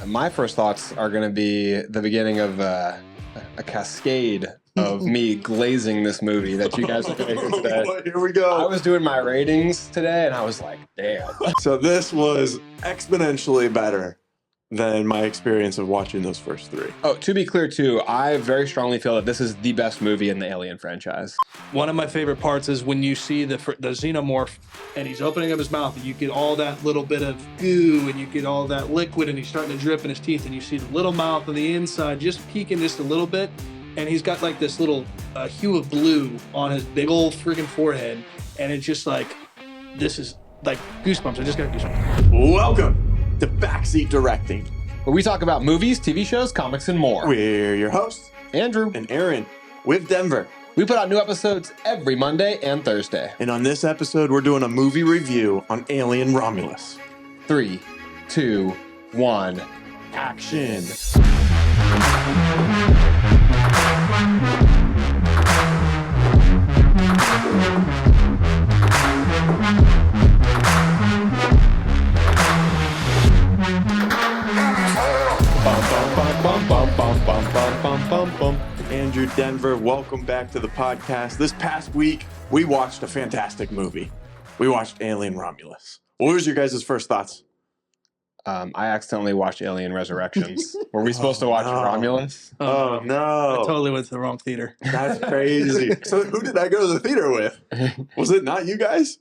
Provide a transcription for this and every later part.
My first thoughts are going to be the beginning of a cascade of me glazing this movie that you guys are going to hear today. Boy, here we go. I was doing my ratings today, and I was like, damn. So this was exponentially better than my experience of watching those first three. Oh, to be clear, too, I very strongly feel that this is the best movie in the Alien franchise. One of my favorite parts is when you see the xenomorph and he's opening up his mouth and you get all that little bit of goo and you get all that liquid and he's starting to drip in his teeth and you see the little mouth on the inside just peeking just a little bit, and he's got like this little hue of blue on his big old freaking forehead, and it's just like, this is like goosebumps. I just got goosebumps. Welcome to Backseat Directing, where we talk about movies, TV shows, comics, and more. We're your hosts, Andrew and Aaron, with Denver. We put out new episodes every Monday and Thursday. And on this episode, we're doing a movie review on Alien Romulus. 3, 2, 1, action. Andrew, Denver, welcome back to the podcast. This past week, we watched a fantastic movie. We watched Alien Romulus. What was your guys' first thoughts? I accidentally watched Alien Resurrections. Were we supposed to watch Romulus? Oh, no. I totally went to the wrong theater. That's crazy. So who did I go to the theater with? Was it not you guys?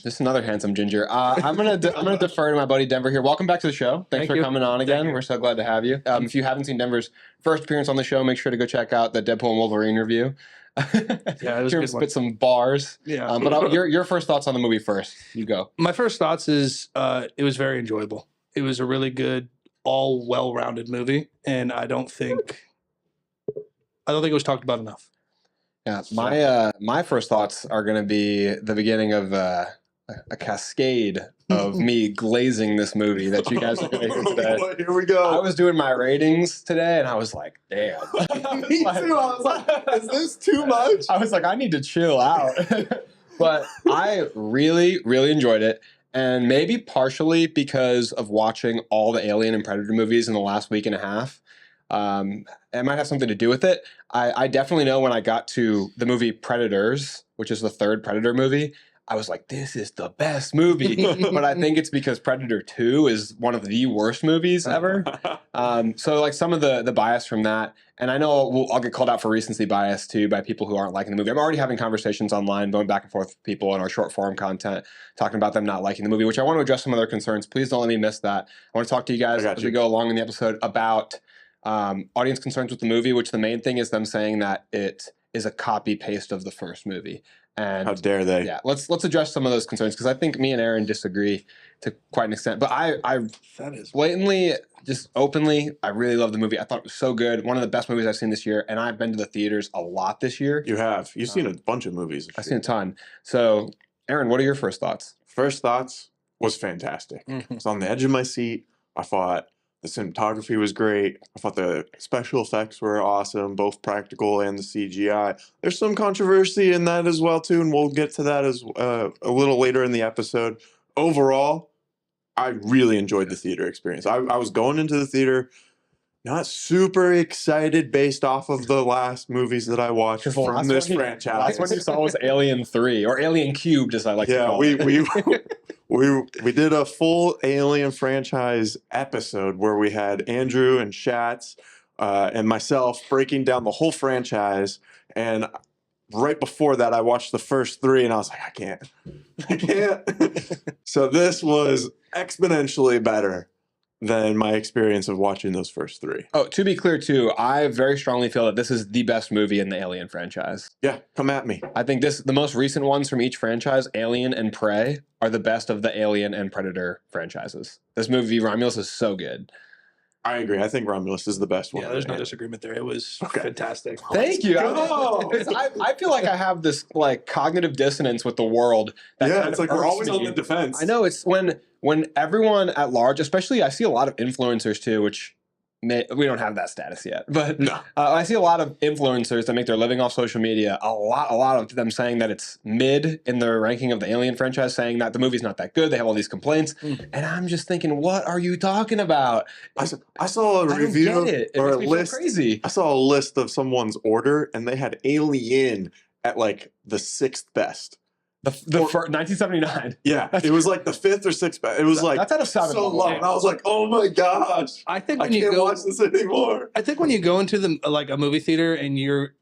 Just another handsome ginger. I'm gonna defer to my buddy Denver here. Welcome back to the show. Thanks for coming on again. We're so glad to have you. If you haven't seen Denver's first appearance on the show, make sure to go check out the Deadpool and Wolverine review. Yeah, it was a good one. Spit some bars. Yeah. But your first thoughts on the movie first. You go. My first thoughts is it was very enjoyable. It was a really good, all well-rounded movie, and I don't think it was talked about enough. Yeah, my first thoughts are going to be the beginning of a cascade of me glazing this movie that you guys are going to hear today. Boy, here we go. I was doing my ratings today, and I was like, damn. Me too. I was like, is this too much? I was like, I need to chill out. But I really, really enjoyed it. And maybe partially because of watching all the Alien and Predator movies in the last week and a half. It might have something to do with it. I definitely know when I got to the movie Predators, which is the third Predator movie, I was like, this is the best movie. But I think it's because Predator 2 is one of the worst movies ever. So like some of the bias from that, and I know I'll get called out for recency bias too by people who aren't liking the movie. I'm already having conversations online, going back and forth with people in our short form content, talking about them not liking the movie, which I want to address some of their concerns. Please don't let me miss that. I want to talk to you guys as we go along in the episode about audience concerns with the movie, which the main thing is them saying that it is a copy paste of the first movie. And how dare they? Yeah, let's address some of those concerns because I think me and Aaron disagree to quite an extent. But I blatantly, just openly, I really love the movie. I thought it was so good. One of the best movies I've seen this year, and I've been to the theaters a lot this year. You have. You've seen a bunch of movies. I've seen a ton. So, Aaron, what are your first thoughts? First thoughts was fantastic. I was on the edge of my seat. I thought the cinematography was great. I thought the special effects were awesome, both practical and the CGI. There's some controversy in that as well, too, and we'll get to that as a little later in the episode. Overall, I really enjoyed the theater experience. I was going into the theater not super excited based off of the last movies that I watched from this franchise. The last one you saw was Alien 3, or Alien Cubed, as I like to call it. We did a full Alien franchise episode where we had Andrew and Schatz and myself breaking down the whole franchise. And right before that, I watched the first three and I was like, I can't. So this was exponentially better than my experience of watching those first three. Oh, to be clear, too, I very strongly feel that this is the best movie in the Alien franchise. Yeah, come at me. I think the most recent ones from each franchise, Alien and Prey, are the best of the Alien and Predator franchises. This movie, Romulus, is so good. I agree. I think Romulus is the best one. Yeah, there's no disagreement there. It was fantastic. Thank you. I feel like I have this like cognitive dissonance with the world. That it's like we're always on the defense. I know it's when everyone at large, especially I see a lot of influencers too, which we don't have that status yet, but No. I see a lot of influencers that make their living off social media. A lot of them saying that it's mid in their ranking of the Alien franchise, saying that the movie's not that good. They have all these complaints, and I'm just thinking, what are you talking about? I saw a review I don't get it. It or makes a me feel list. crazy. I saw a list of someone's order, and they had Alien at like the 6th best. The 1979. Yeah, it was like the 5th or 6th best. It was like That's out of 7. so low, and I was like, oh my gosh, I think I when you can't go, watch this anymore. I think when you go into the like a movie theater and you're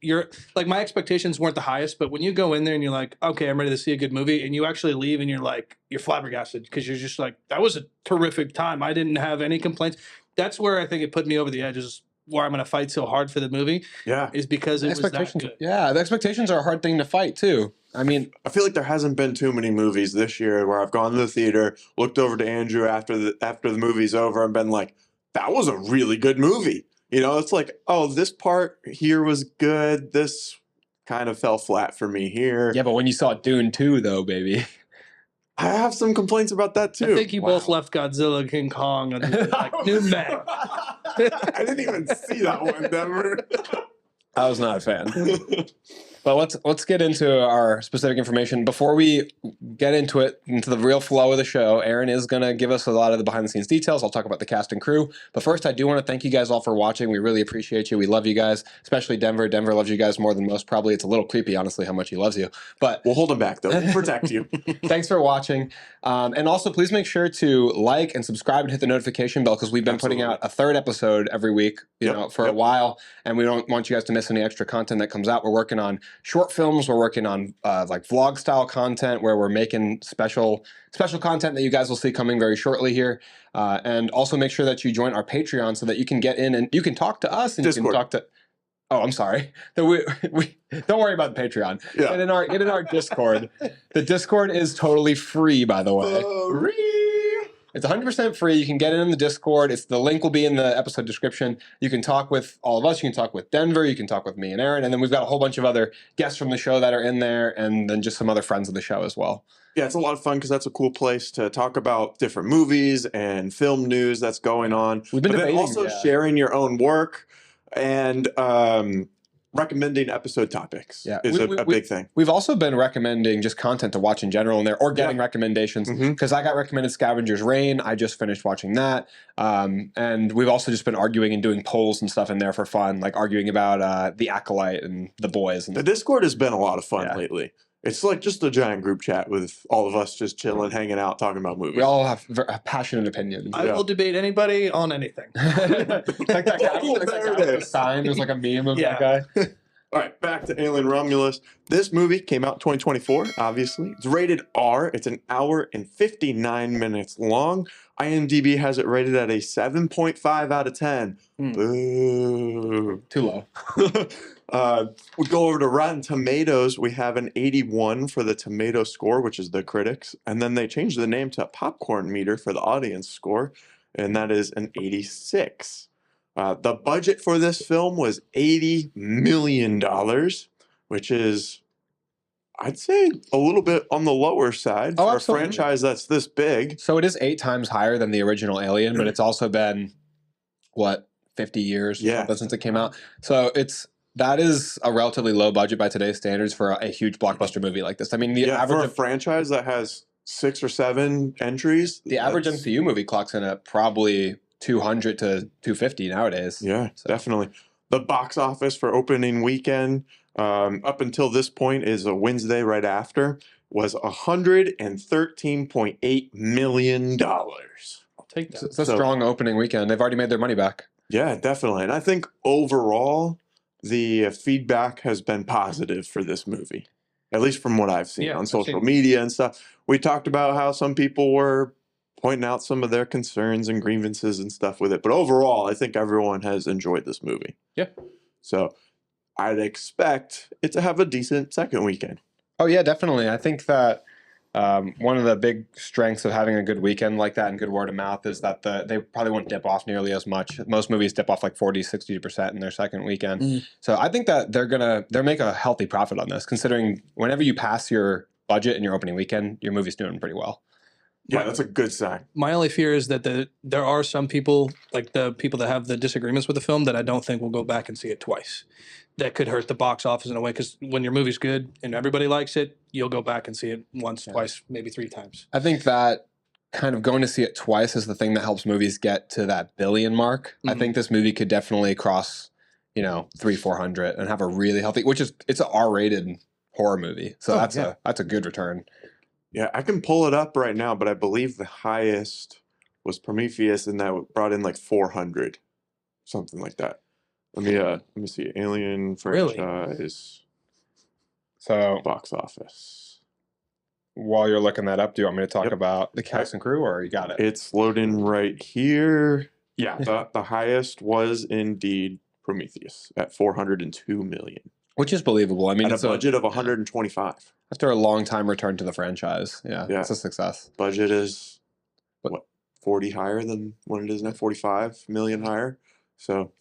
like, my expectations weren't the highest, but when you go in there and you're like, okay, I'm ready to see a good movie, and you actually leave and you're flabbergasted because you're just like, that was a terrific time. I didn't have any complaints. That's where I think it put me over the edge. Is where I'm going to fight so hard for the movie. Yeah, is because it was that good. Yeah, the expectations are a hard thing to fight too. I mean, I feel like there hasn't been too many movies this year where I've gone to the theater, looked over to Andrew after the movie's over, and been like, that was a really good movie. You know, it's like, oh, this part here was good. This kind of fell flat for me here. yeah, but when you saw Dune 2, though, baby. I have some complaints about that too. I think you both left Godzilla, King Kong, and like new men. I didn't even see that one, Denver. I was not a fan. But let's get into our specific information. Before we get into it, into the real flow of the show, Arron is going to give us a lot of the behind-the-scenes details. I'll talk about the cast and crew. But first, I do want to thank you guys all for watching. We really appreciate you. We love you guys, especially Denver. Denver loves you guys more than most, probably. It's a little creepy, honestly, how much he loves you. But we'll hold him back, though. We'll protect you. Thanks for watching. And also, please make sure to like and subscribe and hit the notification bell, because we've been putting out a 3rd episode every week, you know, for a while. And we don't want you guys to miss any extra content that comes out. We're working on short films. We're working on like vlog style content where we're making special content that you guys will see coming very shortly here. And also make sure that you join our Patreon so that you can get in and you can talk to us and Discord. you can talk to. Oh, I'm sorry. We don't worry about the Patreon. Yeah. Get in our Discord. The Discord is totally free, by the way. It's 100% free. You can get in the Discord. The link will be in the episode description. You can talk with all of us. You can talk with Denver. You can talk with me and Arron. And then we've got a whole bunch of other guests from the show that are in there, and then just some other friends of the show as well. Yeah, it's a lot of fun because that's a cool place to talk about different movies and film news that's going on. We've been debating, also sharing your own work and recommending episode topics is a big thing. We've also been recommending just content to watch in general in there, or getting recommendations, because I got recommended Scavenger's Reign. I just finished watching that. And we've also just been arguing and doing polls and stuff in there for fun, like arguing about The Acolyte and The Boys. And the Discord has been a lot of fun lately. It's like just a giant group chat with all of us just chilling, hanging out, talking about movies. We all have passionate opinions. I will debate anybody on anything. Like that guy, with the sign. There's like a meme of that guy. All right, back to Alien Romulus. This movie came out in 2024, obviously. It's rated R. It's an hour and 59 minutes long. IMDb has it rated at a 7.5 out of 10. Boo. Too low. We go over to Rotten Tomatoes. We have an 81 for the tomato score, which is the critics. And then they changed the name to Popcorn Meter for the audience score, and that is an 86. The budget for this film was $80 million, which is, I'd say, a little bit on the lower side for a franchise that's this big. So it is 8 times higher than the original Alien, but it's also been, 50 years since it came out. So that is a relatively low budget by today's standards for a huge blockbuster movie like this. I mean, the average for a franchise that has 6 or 7 entries, the average MCU movie clocks in at probably 200 to 250 nowadays. Yeah, definitely. The box office for opening weekend, up until this point, is a Wednesday right after, was $113.8 million. I'll take that. It's a strong opening weekend. They've already made their money back. Yeah, definitely. And I think overall, the feedback has been positive for this movie, at least from what I've seen on social media and stuff. We talked about how some people were pointing out some of their concerns and grievances and stuff with it. But overall, I think everyone has enjoyed this movie. Yeah. So I'd expect it to have a decent second weekend. Oh, yeah, definitely. I think that one of the big strengths of having a good weekend like that and good word of mouth is that they probably won't dip off nearly as much. Most movies dip off like 40-60% in their second weekend. So I think that they'll make a healthy profit on this, considering whenever you pass your budget in your opening weekend, your movie's doing pretty well. Yeah, that's a good sign. My only fear is that there are some people, like the people that have the disagreements with the film, that I don't think will go back and see it twice. That could hurt the box office in a way, because when your movie's good and everybody likes it, you'll go back and see it once, twice, maybe 3 times. I think that kind of going to see it twice is the thing that helps movies get to that billion mark. I think this movie could definitely cross, 300-400 and have a really healthy, it's an R-rated horror movie. So that's a good return. Yeah, I can pull it up right now, but I believe the highest was Prometheus, and that brought in like 400, something like that. Let me see. Alien franchise So box office. while you're looking that up, do you want me to talk about the cast and crew, or you got it? It's loading right here. Yeah, the highest was indeed Prometheus at 402 million. Which is believable. I mean, at a budget of 125. After a long time return to the franchise. Yeah, it's a success. Budget is, 40 higher than what it is now? 45 million higher. So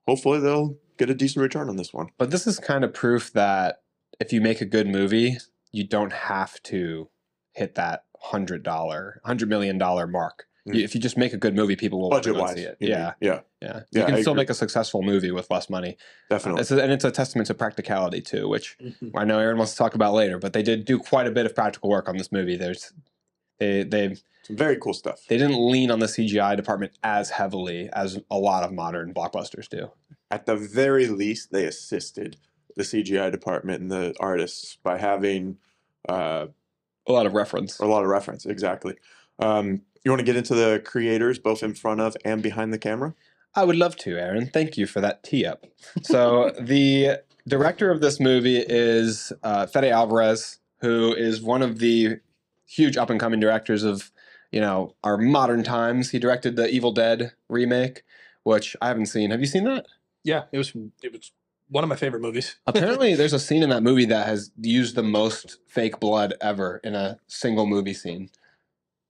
hopefully they'll get a decent return on this one. But this is kind of proof that if you make a good movie, you don't have to hit that $100 million mark. If you just make a good movie, people will budget-wise see it. Yeah. You can still make a successful movie with less money. Definitely. And it's a testament to practicality too, which I know Aaron wants to talk about later. But they did do quite a bit of practical work on this movie. They some very cool stuff. They didn't lean on the CGI department as heavily as a lot of modern blockbusters do. At the very least, they assisted the CGI department and the artists by having a lot of reference. Exactly. You want to get into the creators, both in front of and behind the camera? I would love to, Aaron. Thank you for that tee-up. So the director of this movie is Fede Alvarez, who is one of the huge up-and-coming directors of, our modern times. He directed the Evil Dead remake, which I haven't seen. Have you seen that? Yeah, it was one of my favorite movies. Apparently, there's a scene in that movie that has used the most fake blood ever in a single movie scene.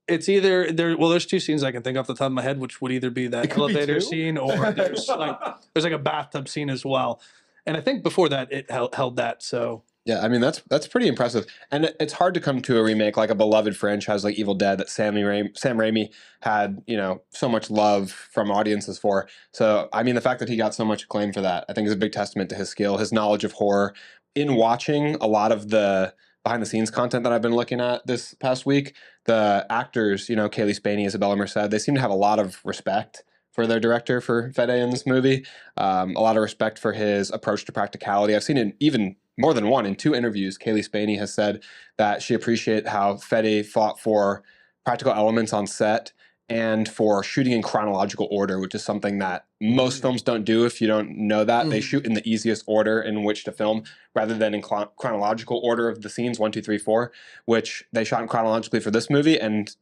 It's either there's 2 scenes I can think off the top of my head, which would either be that elevator scene, or there's like a bathtub scene as well. And I think before that it held that. So yeah, I mean that's pretty impressive. And it's hard to come to a remake like a beloved franchise like Evil Dead that Sam Raimi had, so much love from audiences for. So I mean the fact that he got so much acclaim for that, I think is a big testament to his skill, his knowledge of horror. In watching a lot of the behind the scenes content that I've been looking at this past week, the actors, Kaylee Spaney, Isabella Merced, they seem to have a lot of respect for their director, for Fede, in this movie. A lot of respect for his approach to practicality. I've seen it even more than one. In 2 interviews, Kaylee Spaney has said that she appreciates how Fede fought for practical elements on set and for shooting in chronological order, which is something that most films don't do. If you don't know that, they shoot in the easiest order in which to film, rather than in chronological order of the scenes, 1, 2, 3, 4, which they shot in chronologically for this movie. And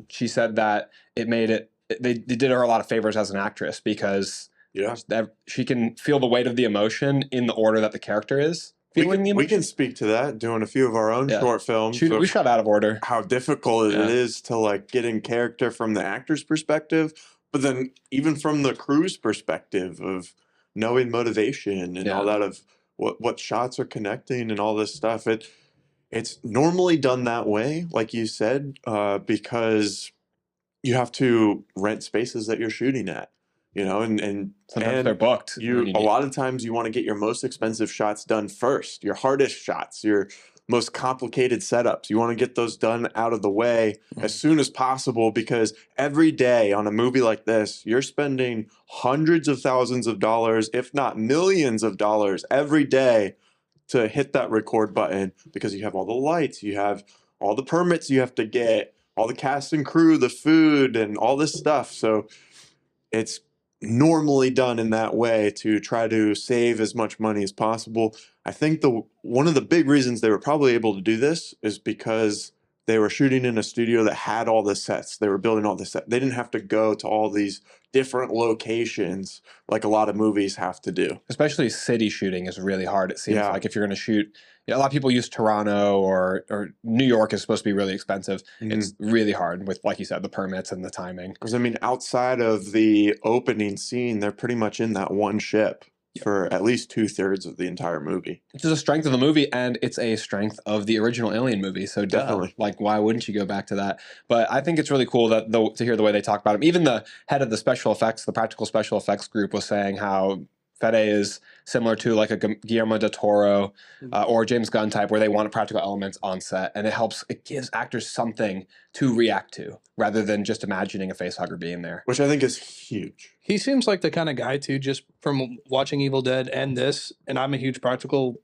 she said that it made it, they did her a lot of favors as an actress, because she can feel the weight of the emotion in the order that the character is. We can speak to that, doing a few of our own short films. We shot out of order. How difficult it is to get in character from the actor's perspective, but then even from the crew's perspective of knowing motivation and all that, of what shots are connecting and all this stuff. It's normally done that way, like you said, because you have to rent spaces that you're shooting at. And sometimes they're booked. A lot of times you want to get your most expensive shots done first, your hardest shots, your most complicated setups. You want to get those done out of the way as soon as possible, because every day on a movie like this, you're spending hundreds of thousands of dollars, if not millions of dollars every day to hit that record button, because you have all the lights, you have all the permits you have to get, all the cast and crew, the food, and all this stuff. So it's normally done in that way to try to save as much money as possible. I think one of the big reasons they were probably able to do this is because they were shooting in a studio that had all the sets. They were building all the sets. They didn't have to go to all these different locations like a lot of movies have to do. Especially city shooting is really hard. It seems like if you're going to shoot, a lot of people use Toronto or New York is supposed to be really expensive. It's really hard with, like you said, the permits and the timing. Because outside of the opening scene, they're pretty much in that one ship. for at least 2/3 of the entire movie. Which is a strength of the movie, and it's a strength of the original Alien movie. So Definitely. like, why wouldn't you go back to that? But I think it's really cool that to hear the way they talk about him. Even the head of the special effects, the practical special effects group, was saying how Fede is similar to like a Guillermo del Toro or James Gunn type, where they want practical elements on set, and it gives actors something to react to rather than just imagining a facehugger being there. Which I think is huge. He seems like the kind of guy too, just from watching Evil Dead and this, and I'm a huge practical,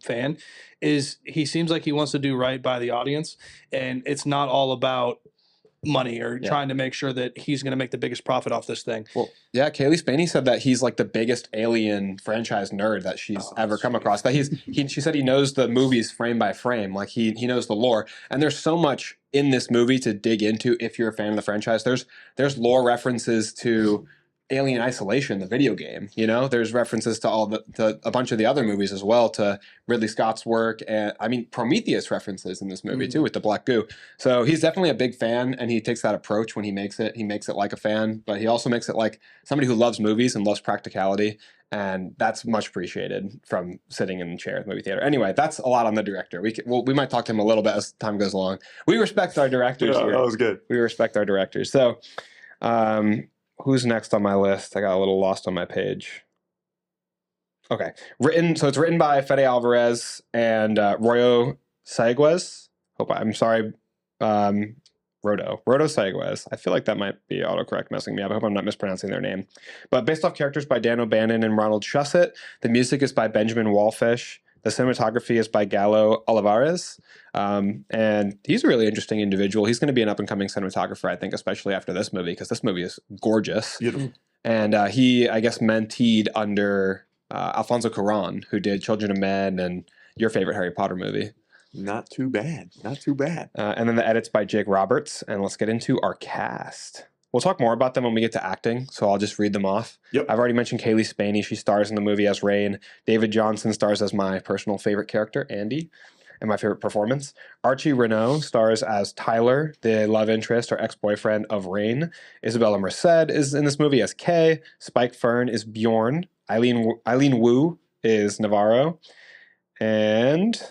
fan, is he seems like he wants to do right by the audience, and it's not all about money or trying to make sure that he's going to make the biggest profit off this thing. Well, yeah, Kaylee Spaney said that he's like the biggest Alien franchise nerd that she's ever come across. That she said he knows the movies frame by frame, like he knows the lore. And there's so much in this movie to dig into if you're a fan of the franchise. There's lore references to Alien Isolation, the video game. There's references to a bunch of the other movies as well, to Ridley Scott's work, and I mean Prometheus references in this movie too with the black goo. So he's definitely a big fan, and he takes that approach when he makes it. He makes it like a fan, but he also makes it like somebody who loves movies and loves practicality, and that's much appreciated from sitting in the chair at the movie theater. Anyway, that's a lot on the director. We might talk to him a little bit as time goes along. We respect our directors here. That was good. We respect our directors. So. Who's next on my list? I got a little lost on my page. Okay. It's written by Fede Alvarez and Royo Saiguez. I'm sorry. Rodo Saiguez. I feel like that might be autocorrect messing me up. I hope I'm not mispronouncing their name. But based off characters by Dan O'Bannon and Ronald Shusett, the music is by Benjamin Wallfish. The cinematography is by Gallo Olivares. And he's a really interesting individual. He's going to be an up-and-coming cinematographer, I think, especially after this movie, because this movie is gorgeous. Beautiful. And he, I guess, menteed under Alfonso Cuarón, who did Children of Men and your favorite Harry Potter movie. Not too bad. Not too bad. And then the edits by Jake Roberts. And let's get into our cast. We'll talk more about them when we get to acting, so I'll just read them off. Yep. I've already mentioned Kaylee Spaney. She stars in the movie as Rain. David Johnson stars as my personal favorite character, Andy, and my favorite performance. Archie Renault stars as Tyler, the love interest or ex-boyfriend of Rain. Isabella Merced is in this movie as Kay. Spike Fern is Bjorn. Eileen Wu is Navarro. And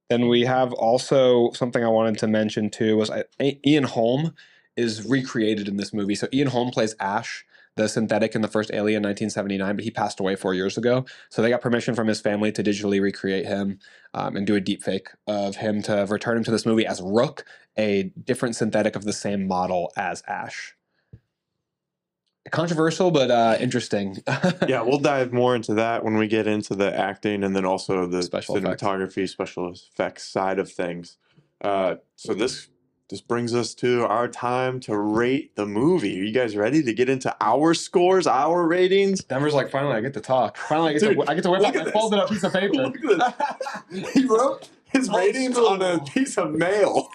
then we have also something I wanted to mention too was Ian Holm is recreated in this movie. So Ian Holm plays Ash, the synthetic in the first Alien 1979, but he passed away 4 years ago. So they got permission from his family to digitally recreate him and do a deep fake of him to return him to this movie as Rook, a different synthetic of the same model as Ash. Controversial, but interesting. Yeah, we'll dive more into that when we get into the acting and then also the cinematography, special effects side of things. So this brings us to our time to rate the movie. Are you guys ready to get into our scores, our ratings? Denver's like, finally, I get to talk. Finally, I get to whip out my folded up piece of paper. Look at this. He wrote his ratings on a piece of mail.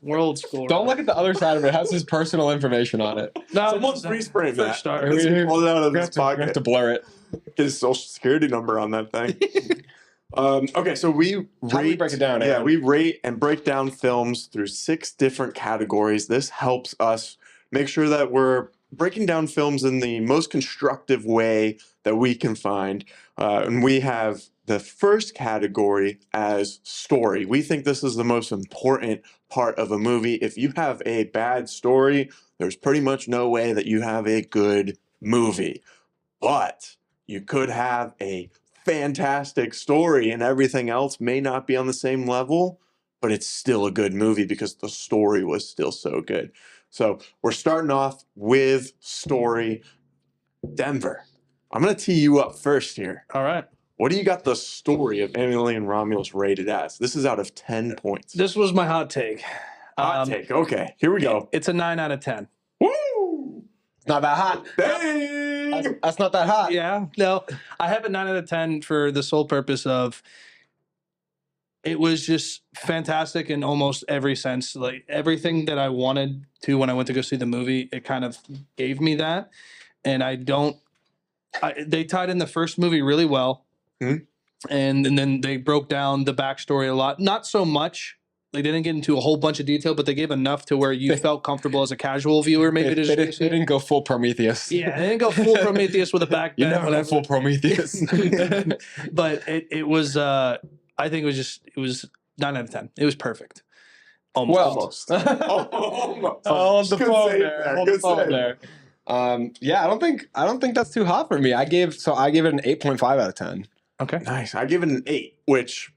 World score. Don't look at the other side of it. It has his personal information on it. No, Someone freeze frame that. Start. Let's pull it out of his We pocket. have to blur it. Get his social security number on that thing. Okay, so we break it down. Yeah, we rate and break down films through 6 different categories. This helps us make sure that we're breaking down films in the most constructive way that we can find. And we have the first category as story. We think this is the most important part of a movie. If you have a bad story, there's pretty much no way that you have a good movie. But you could have a fantastic story and everything else may not be on the same level, but it's still a good movie because the story was still so good. So we're starting off with story. Denver, I'm going to tee you up first here. All right. What do you got the story of Alien Romulus rated as? This is out of 10 points. This was my hot take. Hot take. Okay, here we go. It's a 9 out of 10. Woo! Not that hot. Dang! That's not that hot. Yeah. No, I have a 9 out of 10 for the sole purpose of it was just fantastic in almost every sense. Like everything that I wanted to when I went to go see the movie, it kind of gave me that. And they tied in the first movie really well. Mm-hmm. And then they broke down the backstory a lot. Not so much They didn't get into a whole bunch of detail, but they gave enough to where you felt comfortable as a casual viewer, maybe to They just didn't go full Prometheus. Yeah, they didn't go full Prometheus with a back You bend, never went full Prometheus. but it was. I think it was 9 out of 10. It was perfect. Almost. Almost. Hold the phone there. Hold the phone there. Yeah, I don't think that's too hot for me. I gave it an 8.5 out of 10. Okay. Nice. I give it an 8, which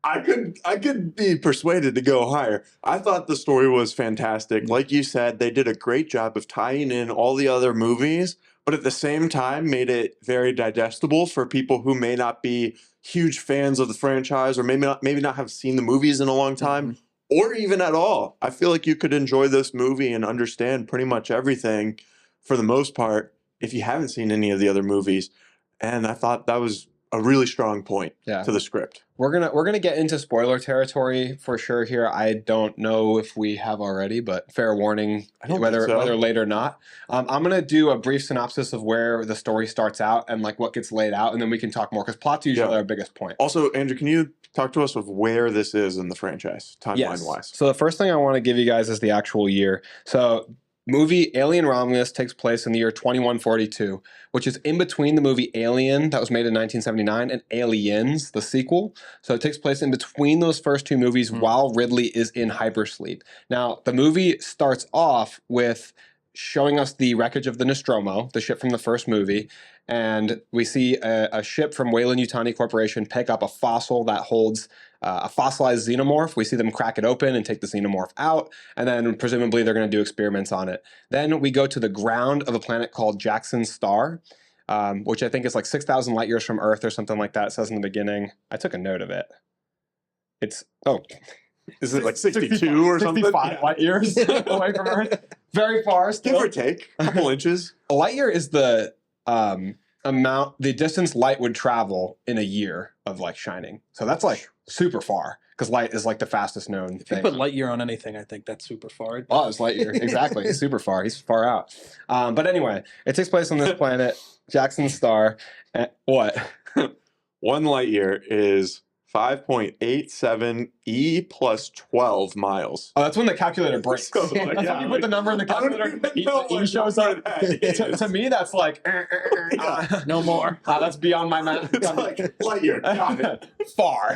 I could be persuaded to go higher. I thought the story was fantastic. Like you said, they did a great job of tying in all the other movies, but at the same time made it very digestible for people who may not be huge fans of the franchise or maybe not have seen the movies in a long time or even at all. I feel like you could enjoy this movie and understand pretty much everything for the most part if you haven't seen any of the other movies. And I thought that was a really strong point to the script. We're gonna get into spoiler territory for sure here. I don't know if we have already, but fair warning, whether late or not. I'm gonna do a brief synopsis of where the story starts out and like what gets laid out, and then we can talk more because plot's usually our biggest point. Also, Andrew, can you talk to us of where this is in the franchise, timeline wise? So the first thing I want to give you guys is the actual year. So movie Alien Romulus takes place in the year 2142, which is in between the movie Alien that was made in 1979 and Aliens, the sequel. So it takes place in between those first two movies while Ridley is in hypersleep. Now, the movie starts off with showing us the wreckage of the Nostromo, the ship from the first movie, and we see a ship from Weyland-Yutani Corporation pick up a fossil that holds a fossilized xenomorph. We see them crack it open and take the xenomorph out, and then presumably they're going to do experiments on it. Then we go to the ground of a planet called Jackson's Star, which I think is like 6,000 light years from Earth or something like that. It says in the beginning. I took a note of it. It's, is it like 62 or something? 65 light years away from Earth. Very far still. Give or take a couple inches. A light year is the the distance light would travel in a year of like shining. So that's like super far because light is like the fastest known If thing. you put light year on anything, I think that's super far. Oh, it's light year. Exactly. He's super far. He's far out. But anyway, it takes place on this planet, Jackson's Star. What? 1 light year is 5.87 E plus 12 miles. Oh, that's when the calculator breaks. So, That's when you put the number in the calculator. E shows up. To me, that's like No more. That's beyond my math. It's like light year. Got it. Far.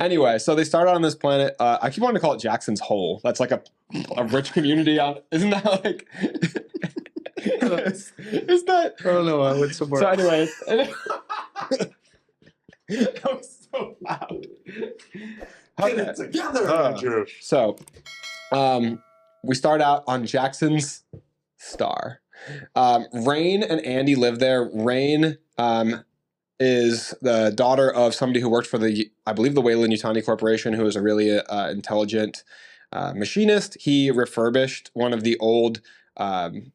Anyway, so they started on this planet. I keep wanting to call it Jackson's Hole. That's like a rich community on. Isn't that like? is that? I don't know. I went somewhere. So anyway. That was so loud. Get it together, Andrew. So, we start out on Jackson's Star. Rain and Andy live there. Rain is the daughter of somebody who worked for I believe the Weyland-Yutani Corporation, who is a really intelligent machinist. He refurbished one of the old one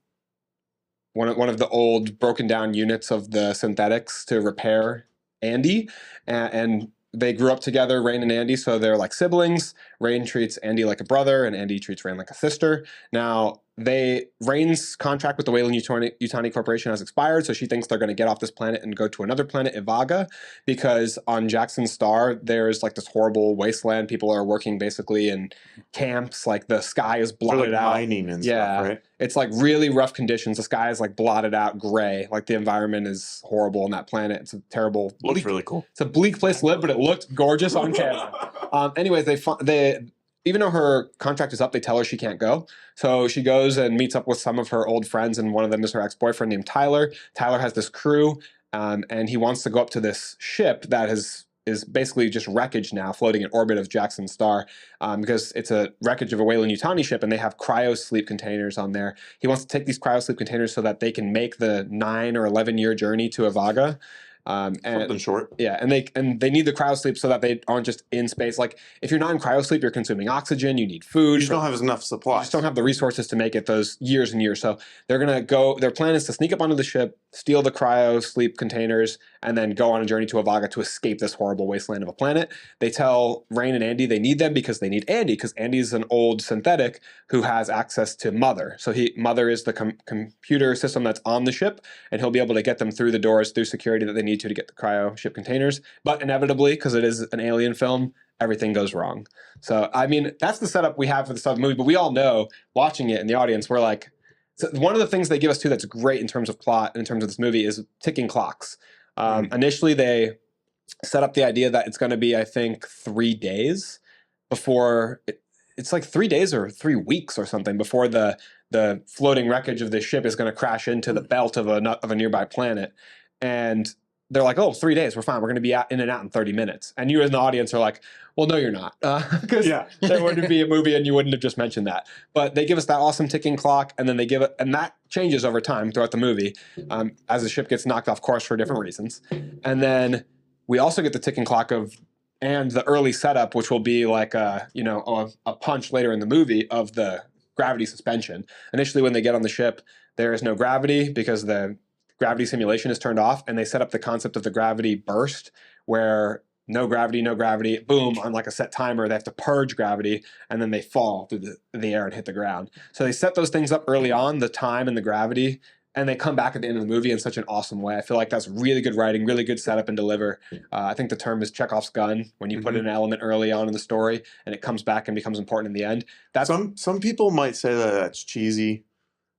of the old broken down units of the synthetics to repair Andy, and they grew up together, Rain and Andy, so they're like siblings. Rain treats Andy like a brother, and Andy treats Rain like a sister. Now, Rain's contract with the Weyland-Yutani Corporation has expired, so she thinks they're going to get off this planet and go to another planet, Ivaga, because on Jackson's Star, there's like this horrible wasteland. People are working basically in camps, like the sky is blotted out. Mining and stuff, right? It's like really rough conditions. The sky is like blotted out gray. Like the environment is horrible on that planet. It's a terrible. Looks really cool. It's a bleak place to live, but it looked gorgeous on camera. Anyways, they even though her contract is up, they tell her she can't go. So she goes and meets up with some of her old friends, and one of them is her ex-boyfriend named Tyler. Tyler has this crew, and he wants to go up to this ship that is basically just wreckage now, floating in orbit of Jackson's Star, because it's a wreckage of a Weyland-Yutani ship, and they have cryo-sleep containers on there. He wants to take these cryo-sleep containers so that they can make the 9 or 11-year journey to Ivaga. Something short. Yeah, and they need the cryosleep so that they aren't just in space. Like if you're not in cryosleep, you're consuming oxygen, you need food. You just don't have enough supply. You just don't have the resources to make it those years and years. So they're gonna go. Their plan is to sneak up onto the ship, steal the cryosleep containers, and then go on a journey to Ivaga to escape this horrible wasteland of a planet. They tell Rain and Andy they need them because they need Andy, because Andy's an old synthetic who has access to Mother. So Mother is the computer system that's on the ship, and he'll be able to get them through the doors, through security that they need to get the cryo ship containers. But inevitably, because it is an alien film, everything goes wrong. So, I mean, that's the setup we have for the start of the movie, but we all know, watching it in the audience, we're like, so one of the things they give us too that's great in terms of plot and in terms of this movie is ticking clocks. Initially, they set up the idea that it's going to be, I think, 3 days before it's like 3 days or 3 weeks or something before the floating wreckage of this ship is going to crash into the belt of a nearby planet. And they're like, oh, 3 days, we're fine. We're going to be in and out in 30 minutes. And you in the audience are like, well, no, you're not. Because there wouldn't be a movie and you wouldn't have just mentioned that. But they give us that awesome ticking clock, and then they give it, and that changes over time throughout the movie as the ship gets knocked off course for different reasons. And then we also get the ticking clock and the early setup, which will be like a punch later in the movie of the gravity suspension. Initially, when they get on the ship, there is no gravity because the gravity simulation is turned off, and they set up the concept of the gravity burst, where no gravity, boom, on like a set timer, they have to purge gravity, and then they fall through the air and hit the ground. So they set those things up early on, the time and the gravity, and they come back at the end of the movie in such an awesome way. I feel like that's really good writing, really good setup and deliver. I think the term is Chekhov's gun, when you put in an element early on in the story and it comes back and becomes important in the end. That's some people might say that that's cheesy,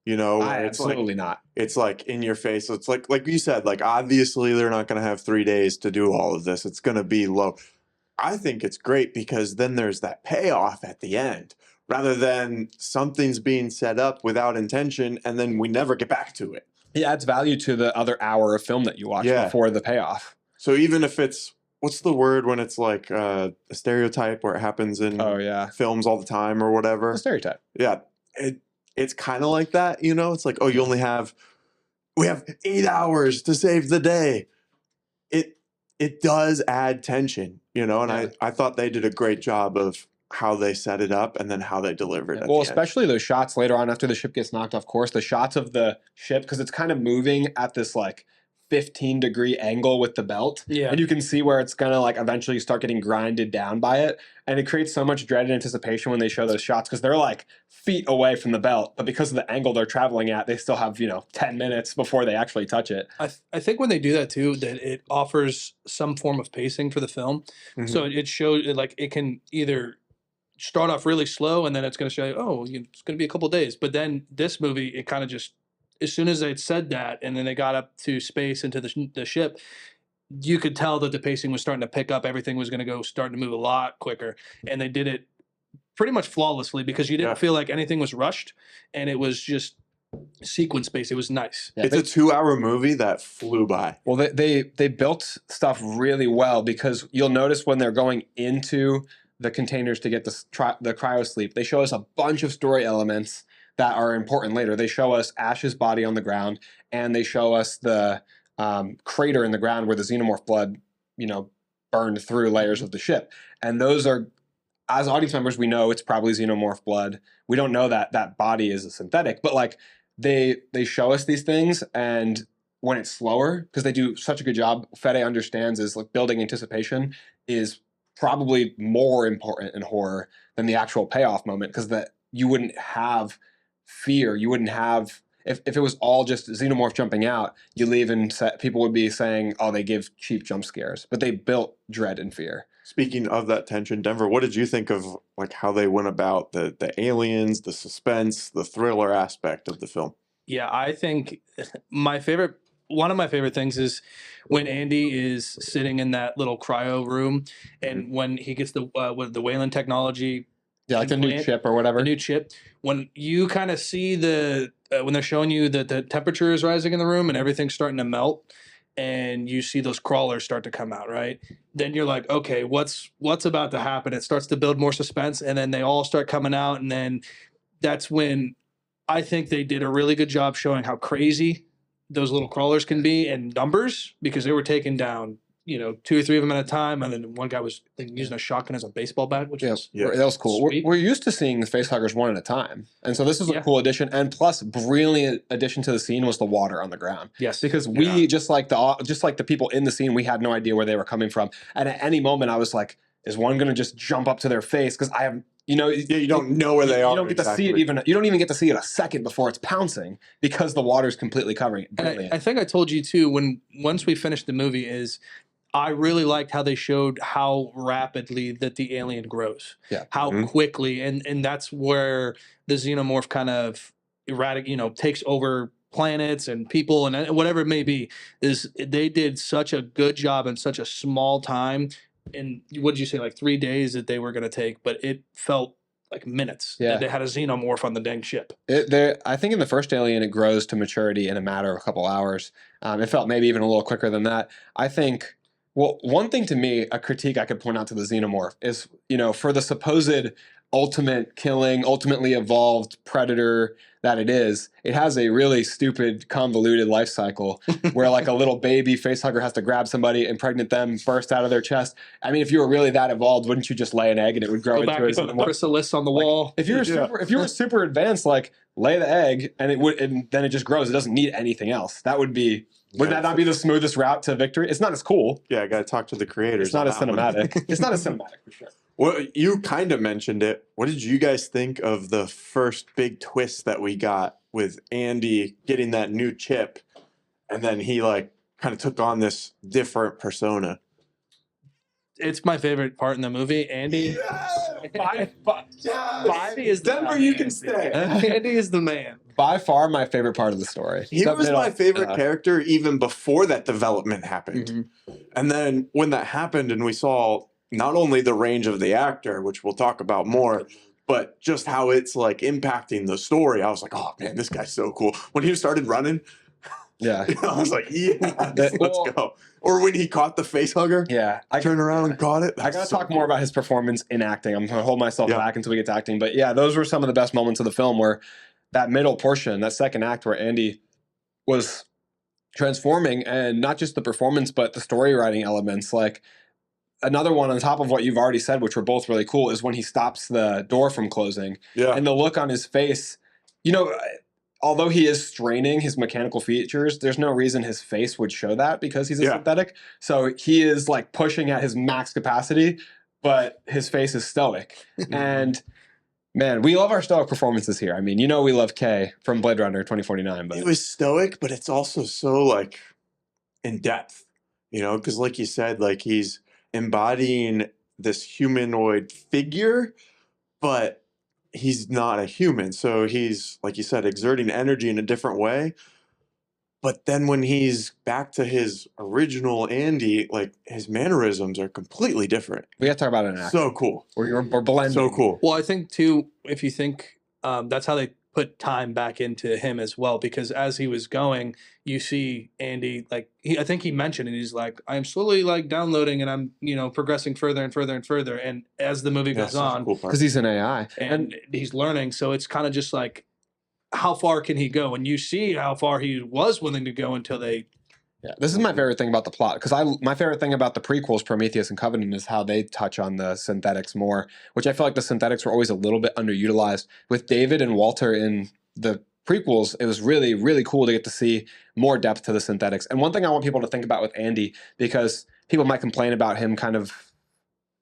absolutely not. It's like in your face. It's like you said, like obviously they're not going to have 3 days to do all of this. It's going to be low. I think it's great because then there's that payoff at the end, rather than something's being set up without intention and then we never get back to it. It adds value to the other hour of film that you watch before the payoff. So even if it's, what's the word when it's like a stereotype where it happens in films all the time or whatever? A stereotype. Yeah. It's kind of like that, It's like, oh, we have 8 hours to save the day. It does add tension, and I thought they did a great job of how they set it up and then how they delivered it. Well, especially those shots later on after the ship gets knocked off course, the shots of the ship, because it's kind of moving at this like 15-degree angle with the belt. Yeah. And you can see where it's going to like eventually start getting grinded down by it. And it creates so much dread and anticipation when they show those shots because they're like feet away from the belt. But because of the angle they're traveling at, they still have, 10 minutes before they actually touch it. I think when they do that too, that it offers some form of pacing for the film. Mm-hmm. So it shows like it can either start off really slow and then it's going to show you, oh, it's going to be a couple days. But then this movie, it kind of just, as soon as they said that and then they got up to space into the ship, you could tell that the pacing was starting to pick up. Everything was going to starting to move a lot quicker. And they did it pretty much flawlessly because you didn't feel like anything was rushed and it was just sequence based. It was nice. Yeah, it's a 2-hour movie that flew by. Well, they built stuff really well because you'll notice when they're going into the containers to get the cryo sleep, they show us a bunch of story elements that are important later. They show us Ash's body on the ground, and they show us the crater in the ground where the xenomorph blood, burned through layers of the ship. And those are, as audience members, we know it's probably xenomorph blood. We don't know that that body is a synthetic, but like they show us these things, and when it's slower, because they do such a good job, Fede understands is like building anticipation is probably more important in horror than the actual payoff moment, because that you wouldn't have fear. You wouldn't have, if it was all just xenomorph jumping out, you leave and people would be saying, oh, they give cheap jump scares, but they built dread and fear. Speaking of that tension, Denver, what did you think of like how they went about the aliens, the suspense, the thriller aspect of the film? Yeah, I think one of my favorite things is when Andy is sitting in that little cryo room, and when he gets the Wayland technology. Yeah, like the new chip or whatever. The new chip. When you kind of see when they're showing you that the temperature is rising in the room and everything's starting to melt, and you see those crawlers start to come out, right? Then you're like, okay, what's about to happen? It starts to build more suspense, and then they all start coming out, and then that's when I think they did a really good job showing how crazy those little crawlers can be in numbers, because they were taking down 2 or 3 of them at a time, and then one guy was using a shotgun as a baseball bat, which that was cool. We're used to seeing the facehuggers one at a time, and so this is a cool addition. And plus, brilliant addition to the scene was the water on the ground. Yes, because we just like the people in the scene, we had no idea where they were coming from, and at any moment I was like, is one going to just jump up to their face? Because I have. You don't know where they are. You don't get to see it even. You don't even get to see it a second before it's pouncing because the water's completely covering it. And I think I told you too once we finished the movie is I really liked how they showed how rapidly that the alien grows. Yeah. How quickly, and that's where the xenomorph kind of takes over planets and people and whatever it may be. Is they did such a good job in such a small time. And what did you say, like 3 days that they were going to take? But it felt like minutes. Yeah. That they had a xenomorph on the dang ship. I think in the first Alien, it grows to maturity in a matter of a couple hours. It felt maybe even a little quicker than that. I think, well, one thing to me, a critique I could point out to the xenomorph is, for the supposed ultimate killing, ultimately evolved predator that it is, it has a really stupid, convoluted life cycle where like a little baby facehugger has to grab somebody, impregnate them, burst out of their chest. I mean, if you were really that evolved, wouldn't you just lay an egg and it would grow Go back into and it? put the chrysalis on the wall. If you were super advanced, like lay the egg and then it just grows. It doesn't need anything else. That would be. Would that not be the smoothest route to victory? It's not as cool. Yeah, I got to talk to the creators. It's not as cinematic. It's not as cinematic for sure. Well, you kind of mentioned it. What did you guys think of the first big twist that we got with Andy getting that new chip, and then he like kind of took on this different persona? It's my favorite part in the movie. Andy. Andy is Denver, you can stay. Andy is the man. By far my favorite part of the story. He was my favorite character even before that development happened. Mm-hmm. And then when that happened and we saw not only the range of the actor, which we'll talk about more, but just how it's like impacting the story, I was like, oh man, this guy's so cool. When he started running, yeah, I was like, yeah, let's go. Or when he caught the face hugger, I turned around and caught it. I gotta talk more about his performance in acting. I'm gonna hold myself back until we get to acting. But yeah, those were some of the best moments of the film, where that middle portion, that second act where Andy was transforming, and not just the performance, but the story writing elements. Like another one on top of what you've already said, which were both really cool, is when he stops the door from closing. Yeah. And the look on his face, although he is straining his mechanical features, there's no reason his face would show that because he's a synthetic. So he is like pushing at his max capacity, but his face is stoic. And man, we love our stoic performances here. I mean, we love Kay from Blade Runner 2049. But it was stoic, but it's also so like in depth, because like you said, like he's embodying this humanoid figure, but he's not a human. So he's, like you said, exerting energy in a different way. But then when he's back to his original Andy, like his mannerisms are completely different. We have to talk about it in action. So cool. We're blending. So cool. Well, I think too, if you think that's how they put time back into him as well, because as he was going, you see Andy, like I think he mentioned it, he's like, I'm slowly like downloading and I'm progressing further and further and further, and as the movie goes on, because he's an AI and he's learning, so it's kind of just like, how far can he go? And you see how far he was willing to go until they. Yeah, this is my favorite thing about the plot, because my favorite thing about the prequels, Prometheus and Covenant, is how they touch on the synthetics more, which I feel like the synthetics were always a little bit underutilized. With David and Walter in the prequels, it was really, really cool to get to see more depth to the synthetics. And one thing I want people to think about with Andy, because people might complain about him kind of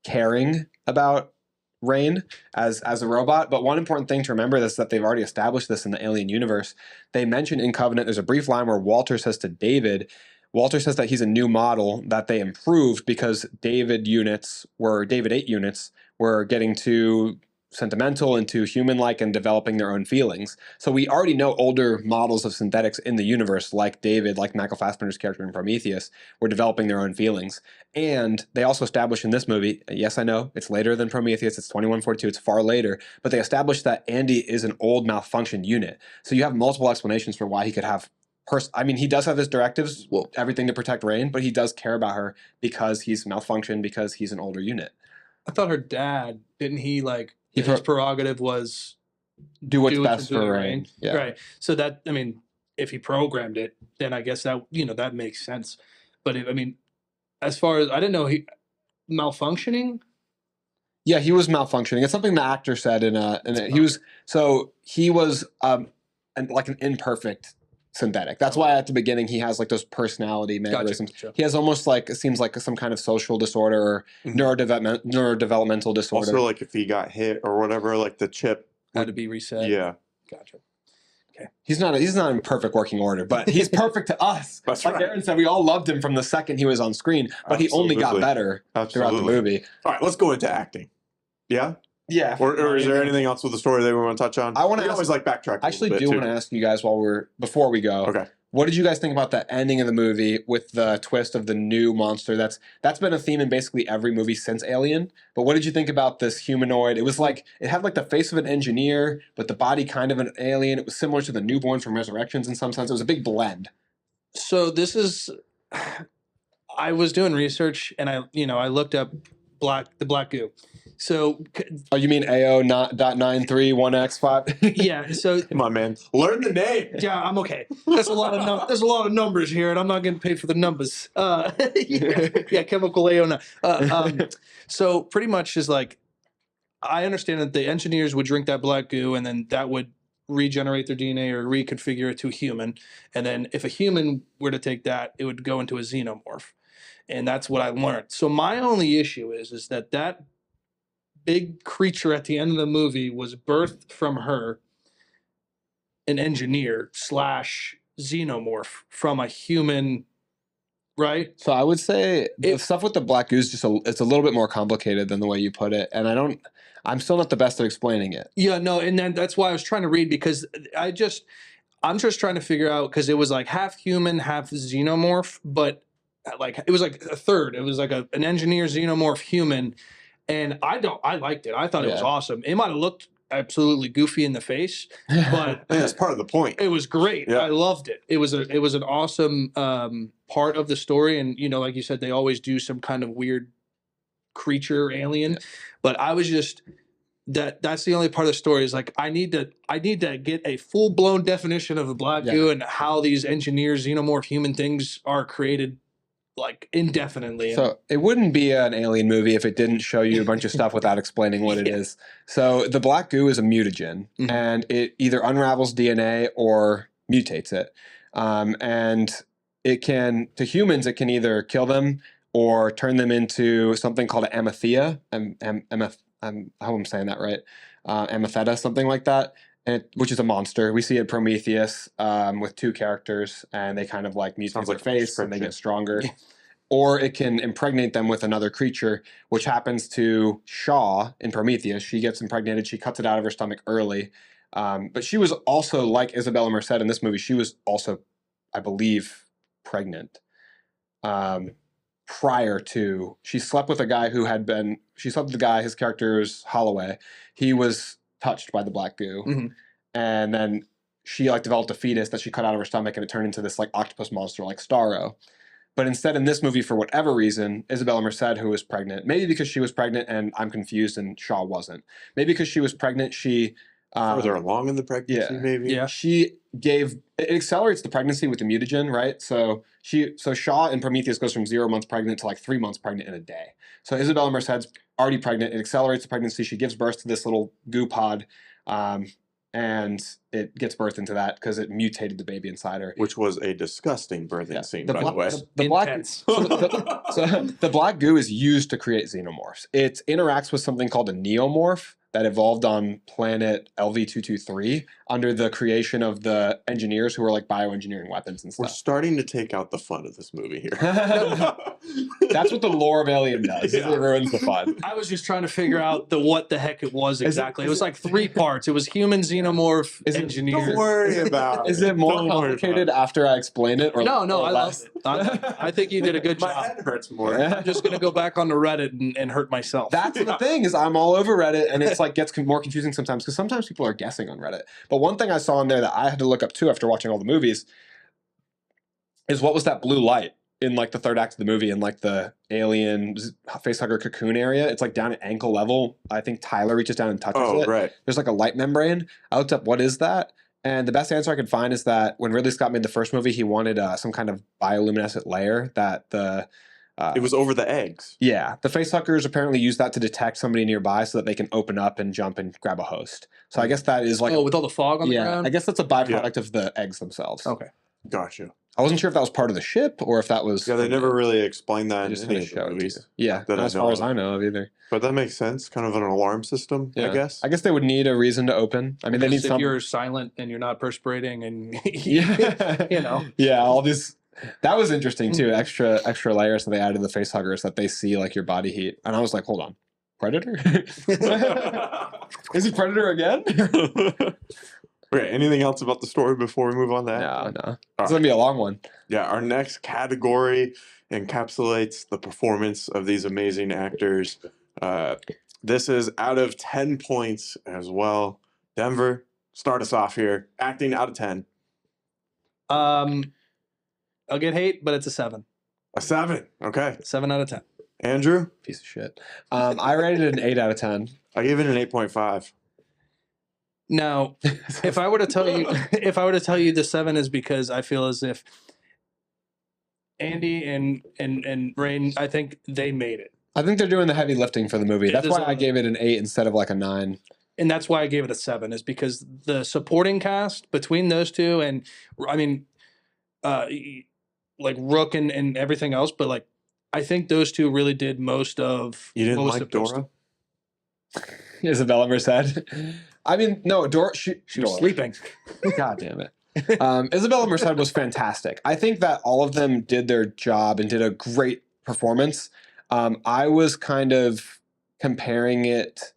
caring about Rain as a robot, but one important thing to remember is that they've already established this in the Alien universe. They mentioned in Covenant, there's a brief line where Walter says to David, that he's a new model that they improved because David 8 units were getting too sentimental and too human-like and developing their own feelings. So we already know older models of synthetics in the universe, like David, like Michael Fassbender's character in Prometheus, were developing their own feelings. And they also established in this movie, yes, I know, it's later than Prometheus, it's 2142, it's far later, but they established that Andy is an old malfunctioned unit. So you have multiple explanations for why he could have he does have his directives, everything to protect Rain, but he does care about her because he's malfunctioned, because he's an older unit. I thought her dad, didn't he like, his prerogative was do what's best for Rain. Yeah. Right. So that, if he programmed it, then I guess that, that makes sense. But as far as, I didn't know he malfunctioning. Yeah, he was malfunctioning. It's something the actor said he was like an imperfect synthetic. That's why at the beginning he has like those personality mannerisms. Gotcha. He has almost like, it seems like some kind of social disorder or neurodevelopmental disorder. Also, like if he got hit or whatever, like the chip had to be reset. Yeah. Gotcha. okay. He's not in perfect working order, but he's perfect to us. That's like right. Aaron said, we all loved him from the second he was on screen, but he only got Absolutely. better throughout the Absolutely. movie. All right, let's go into acting. Yeah? Yeah. Or is there anything else with the story that we want to touch on? I want to always like backtrack a I actually little bit, do want to ask you guys before we go. Okay. What did you guys think about the ending of the movie with the twist of the new monster? That's been a theme in basically every movie since Alien. But what did you think about this humanoid? It was like it had like the face of an engineer, but the body kind of an alien. It was similar to the newborns from Resurrections in some sense. It was a big blend. So this is, I was doing research and I looked up the black goo. So Oh, you mean AO.931X5? yeah, so Come on, man. Learn the name. yeah, I'm okay. There's a lot of numbers here, and I'm not getting paid for the numbers. Yeah, chemical AO. So pretty much is like, I understand that the engineers would drink that black goo, and then that would regenerate their DNA or reconfigure it to a human. And then if a human were to take that, it would go into a xenomorph. And that's what I learned. So my only issue is that big creature at the end of the movie was birthed from her, an engineer / xenomorph from a human, right? So I would say the stuff with the black goo is it's a little bit more complicated than the way you put it, and I'm still not the best at explaining it. Yeah, no, and then that's why I was trying to read, because I'm just trying to figure out, because it was like half human, half xenomorph, but like it was like a third. It was like an engineer xenomorph human, and I liked it. I thought it was awesome. It might have looked absolutely goofy in the face, but That's part of the point. it was great. Yeah. I loved it. It was an awesome part of the story, and like you said, they always do some kind of weird creature alien. But I was just that's the only part of the story is like I need to get a full blown definition of the black goo and how these engineers xenomorph human things are created like indefinitely. So it wouldn't be an Alien movie if it didn't show you a bunch of stuff without explaining what it is. So the black goo is a mutagen, and it either unravels DNA or mutates it. And it can, to humans, it can either kill them or turn them into something called an amethia. I hope I'm saying that right. Ametheta, something like that. Which is a monster. We see it in Prometheus with two characters, and they kind of like mutate their face and they get stronger. Or it can impregnate them with another creature, which happens to Shaw in Prometheus. She gets impregnated. She cuts it out of her stomach early. But she was also, like Isabella Merced in this movie, she was also, I believe, pregnant. Prior to, she slept with a guy his character is Holloway. He was touched by the black goo, and then she like developed a fetus that she cut out of her stomach, and it turned into this like octopus monster like Starro. But instead, in this movie, for whatever reason, Isabella Merced, who was pregnant, maybe because she was pregnant and I'm confused and Shaw wasn't, maybe because she was pregnant, she further along in the pregnancy, maybe. Yeah, it accelerates the pregnancy with the mutagen, right? So Shaw in Prometheus goes from 0 months pregnant to like 3 months pregnant in a day. So Isabella Merced's already pregnant. It accelerates the pregnancy. She gives birth to this little goo pod, and it gets birth into that because it mutated the baby inside her. Which was a disgusting birthing scene, by the way. The black goo is used to create xenomorphs. It interacts with something called a neomorph that evolved on planet LV-223 under the creation of the engineers who were like bioengineering weapons and stuff. We're starting to take out the fun of this movie here. That's what the lore of Alien does. It ruins the fun. I was just trying to figure out what the heck it was exactly. It was like 3 parts. It was human, xenomorph, engineer. Don't worry about it. Is it more complicated after I explain it? Or no, I love it. I think you did a good job. My head hurts more. I'm just going to go back onto Reddit and hurt myself. That's the thing, is I'm all over Reddit, and it's like gets more confusing sometimes because sometimes people are guessing on Reddit. But one thing I saw in there that I had to look up too after watching all the movies is what was that blue light in like the third act of the movie in like the alien facehugger cocoon area. It's like down at ankle level. I think Tyler reaches down and touches it. Right. There's like a light membrane. I looked up what is that, and the best answer I could find is that when Ridley Scott made the first movie, he wanted some kind of bioluminescent layer that it was over the eggs. Yeah, the facehuggers apparently use that to detect somebody nearby so that they can open up and jump and grab a host. So I guess that is like with all the fog on the ground? I guess that's a byproduct of the eggs themselves. Okay. Gotcha. I wasn't sure if that was part of the ship or if that was. Yeah, they never really explained that They in just any didn't of the show it to you. movies. Yeah, that not I as know far as of. I know of either. But that makes sense. Kind of an alarm system, Yeah, I guess. I guess they would need a reason to open. I mean, they need Just if some. you're silent and you're not perspirating and Yeah, you know. yeah, all this. That was interesting too. Extra layers that they added to the face huggers that they see like your body heat, and I was like, hold on, Predator? Is he Predator again? Okay, anything else about the story before we move on to acting? No. It's gonna be a long one. Yeah, our next category encapsulates the performance of these amazing actors. This is out of 10 points as well. Denver, start us off here. Acting out of 10. I'll get hate, but it's a 7. A 7. Okay. 7 out of 10. Andrew? Piece of shit. I rated it an 8 out of 10. I gave it an 8.5. Now, if I were to tell you the 7 is because I feel as if Andy and Rain, I think they made it. I think they're doing the heavy lifting for the movie. Yeah, That's why I gave it an 8 instead of like a 9. And that's why I gave it a 7, is because the supporting cast between those two, and I mean, like Rook and everything else, but like I think those two really did most of. You didn't what was like supposed Dora? Isabella Merced. I mean, no, Dora. She was sleeping. God damn it. Isabella Merced was fantastic. I think that all of them did their job and did a great performance. I was kind of comparing it.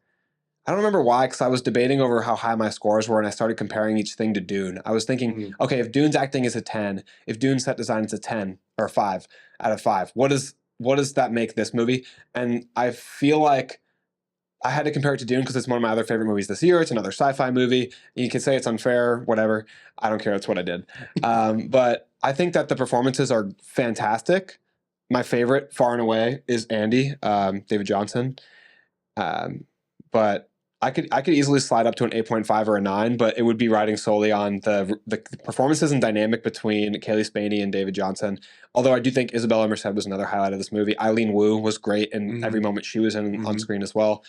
I don't remember why, because I was debating over how high my scores were, and I started comparing each thing to Dune. I was thinking, okay, if Dune's acting is a 10, if Dune's set design is a 10 or 5 out of 5, what does that make this movie? And I feel like I had to compare it to Dune because it's one of my other favorite movies this year. It's another sci-fi movie. You can say it's unfair, whatever. I don't care. That's what I did. But I think that the performances are fantastic. My favorite, far and away, is Andy, David Johnson. But I could easily slide up to an 8.5 or a 9, but it would be riding solely on the performances and dynamic between Kaylee Spaney and David Johnson. Although I do think Isabella Merced was another highlight of this movie. Eileen Wu was great in every moment she was in on screen as well.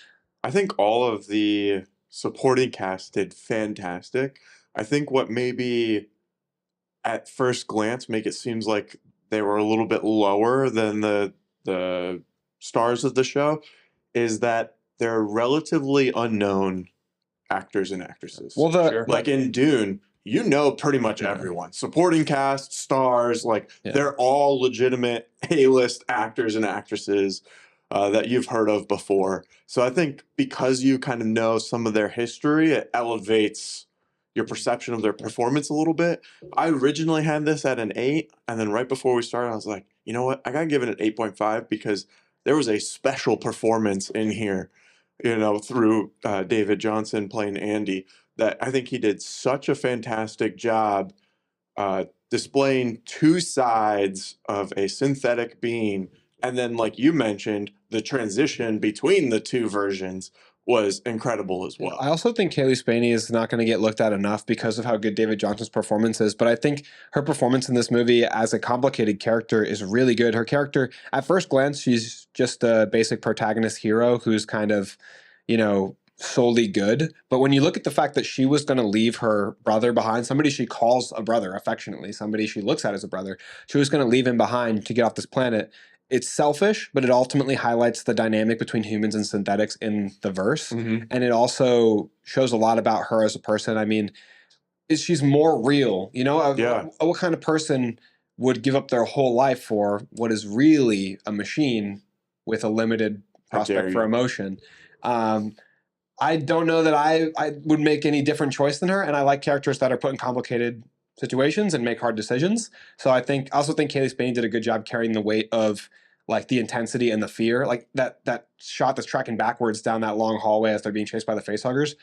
I think all of the supporting cast did fantastic. I think what maybe at first glance make it seems like they were a little bit lower than the stars of the show is that they're relatively unknown actors and actresses. Well, like in Dune, you know pretty much everyone. Supporting cast, stars, like they're all legitimate A-list actors and actresses that you've heard of before. So I think because you kind of know some of their history, it elevates your perception of their performance a little bit. I originally had this at an 8, and then right before we started, I was like, you know what? I got to give it an 8.5 because there was a special performance in here, through David Johnson playing Andy, that I think he did such a fantastic job displaying two sides of a synthetic being. And then, like you mentioned, the transition between the two versions was incredible as well. I also think Kaylee Spaney is not going to get looked at enough because of how good David Johnson's performance is. But I think her performance in this movie as a complicated character is really good. Her character, at first glance, she's just a basic protagonist hero who's kind of, solely good. But when you look at the fact that she was going to leave her brother behind, somebody she calls a brother affectionately, somebody she looks at as a brother, she was going to leave him behind to get off this planet. It's selfish, but it ultimately highlights the dynamic between humans and synthetics in the verse. And it also shows a lot about her as a person. I mean, she's more real, what kind of person would give up their whole life for what is really a machine with a limited prospect for emotion? I don't know that I would make any different choice than her. And I like characters that are put in complicated situations and make hard decisions. So I also think Kaylee Spaney did a good job carrying the weight of like the intensity and the fear. Like that shot that's tracking backwards down that long hallway as they're being chased by the facehuggers.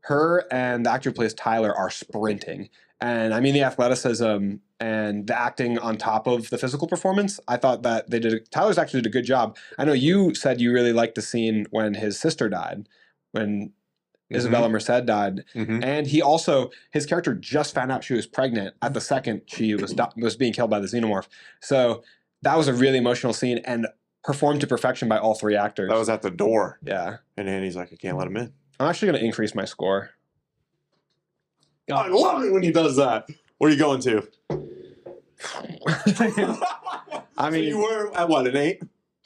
Her and the actor who plays Tyler are sprinting. And I mean the athleticism and the acting on top of the physical performance, I thought that Tyler's actually did a good job. I know you said you really liked the scene when his sister died, when Isabella Merced died. And his character just found out she was pregnant at the second she was being killed by the xenomorph. So that was a really emotional scene and performed to perfection by all three actors. That was at the door. Yeah. And Andy's like, I can't let him in. I'm actually going to increase my score. I love it when he does that. What are you going to? I mean, so you were at what, an 8?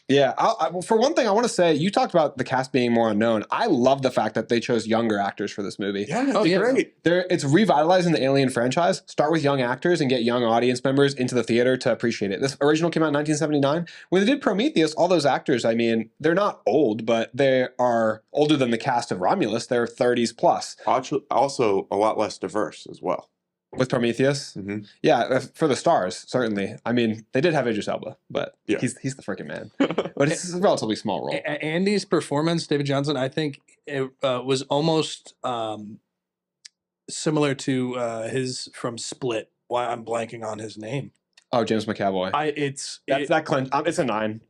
Yeah. Well, for one thing, I want to say you talked about the cast being more unknown. I love the fact that they chose younger actors for this movie. Yeah, that's great. It's revitalizing the Alien franchise. Start with young actors and get young audience members into the theater to appreciate it. This original came out in 1979. When they did Prometheus, all those actors, I mean, they're not old, but they are older than the cast of Romulus. They're 30s plus. Also, a lot less diverse as well. With Prometheus? Mm-hmm. Yeah, for the stars, certainly. I mean, they did have Idris Elba, but he's the freaking man. But it's a relatively small role. Andy's performance, David Johnson, I think it was almost similar to his from Split. Why I'm blanking on his name. Oh, James McAvoy. It's a 9.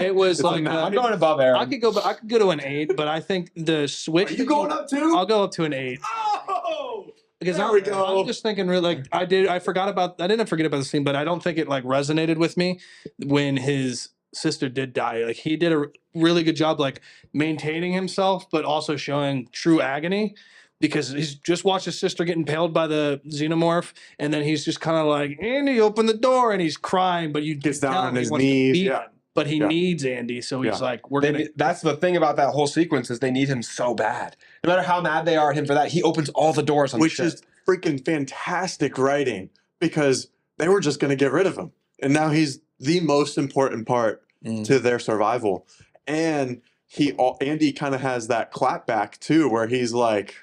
It was like I'm going above Arron. I could go to an 8, but I think the switch. Are you going up too? I'll go up to an 8. Oh, because there we go. I'm just thinking, really, like I didn't forget about the scene, but I don't think it like resonated with me when his sister did die. Like he did a really good job, like maintaining himself, but also showing true agony. Because he's just watched his sister get impaled by the xenomorph, and then he's just kind of like, Andy, open the door, and he's crying, but you gets can down tell on he his wants to knees. beat Yeah. him. But he needs Andy, so he's like, That's the thing about that whole sequence is they need him so bad. No matter how mad they are at him for that, he opens all the doors on which is freaking fantastic writing because they were just going to get rid of him, and now he's the most important part to their survival. And Andy kind of has that clap back too, where he's like,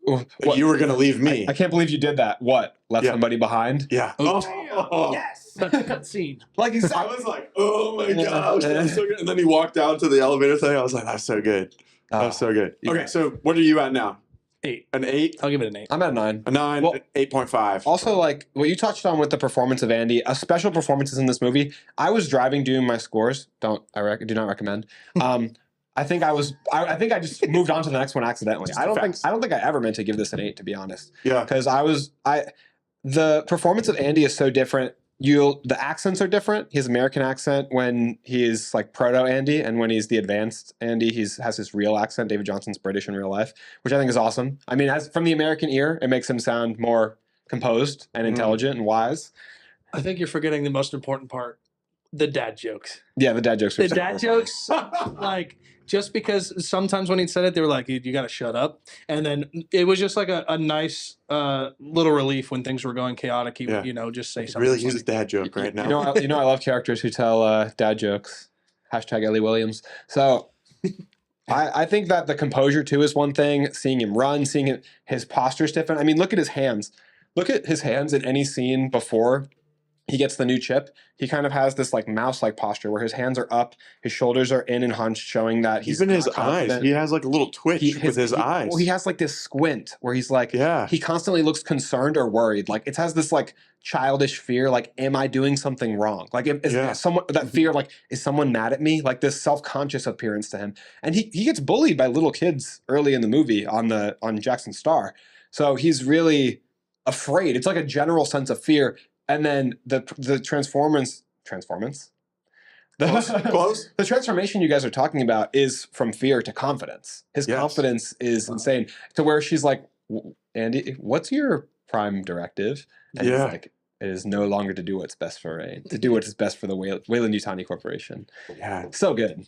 "You were going to leave me. I can't believe you did that. What? Left somebody behind?" Yeah. yes. Cut scene. Like I was like, "Oh my gosh, that's so good!" And then he walked down to the elevator thing. I was like, "That's so good. That's so good." Okay, so what are you at now? 8. An 8? I'll give it an 8. I'm at a 9. A 9. Well, 8.5. Also, like what you touched on with the performance of Andy, a special performances in this movie. I was driving doing my scores. Do not recommend. I think I just moved on to the next one accidentally. I don't think I ever meant to give this an 8, to be honest. Yeah. Because the performance of Andy is so different. The accents are different. His American accent when he is like proto Andy, and when he's the advanced Andy, has his real accent. David Johnson's British in real life, which I think is awesome. I mean, from the American ear, it makes him sound more composed and intelligent and wise. I think you're forgetting the most important part: the dad jokes. Yeah, the dad jokes. The dad jokes, like. Just because sometimes when he said it, they were like, you got to shut up. And then it was just like a nice little relief when things were going chaotic. He would, just say something. Really use a dad joke right now. I love characters who tell dad jokes. Hashtag Ellie Williams. So I think that the composure, too, is one thing. Seeing him run, seeing his posture stiffen. I mean, look at his hands. Look at his hands in any scene before he gets the new chip. He kind of has this like mouse-like posture where his hands are up, his shoulders are in and hunched, showing that he's even his confident. eyes. He has like a little twitch with his eyes. Well, he has like this squint where he's like, he constantly looks concerned or worried. Like it has this like childish fear. Like, am I doing something wrong? Like, is someone that fear? Like, is someone mad at me? Like this self-conscious appearance to him. And he gets bullied by little kids early in the movie on Jackson Star. So he's really afraid. It's like a general sense of fear. And then the transformance. Close. The transformation you guys are talking about is from fear to confidence. His confidence is insane to where she's like, Andy, what's your prime directive? And he's like, it is no longer to do what's best for Rain, to do what is best for the Weyland-Yutani Corporation. Yeah. So good.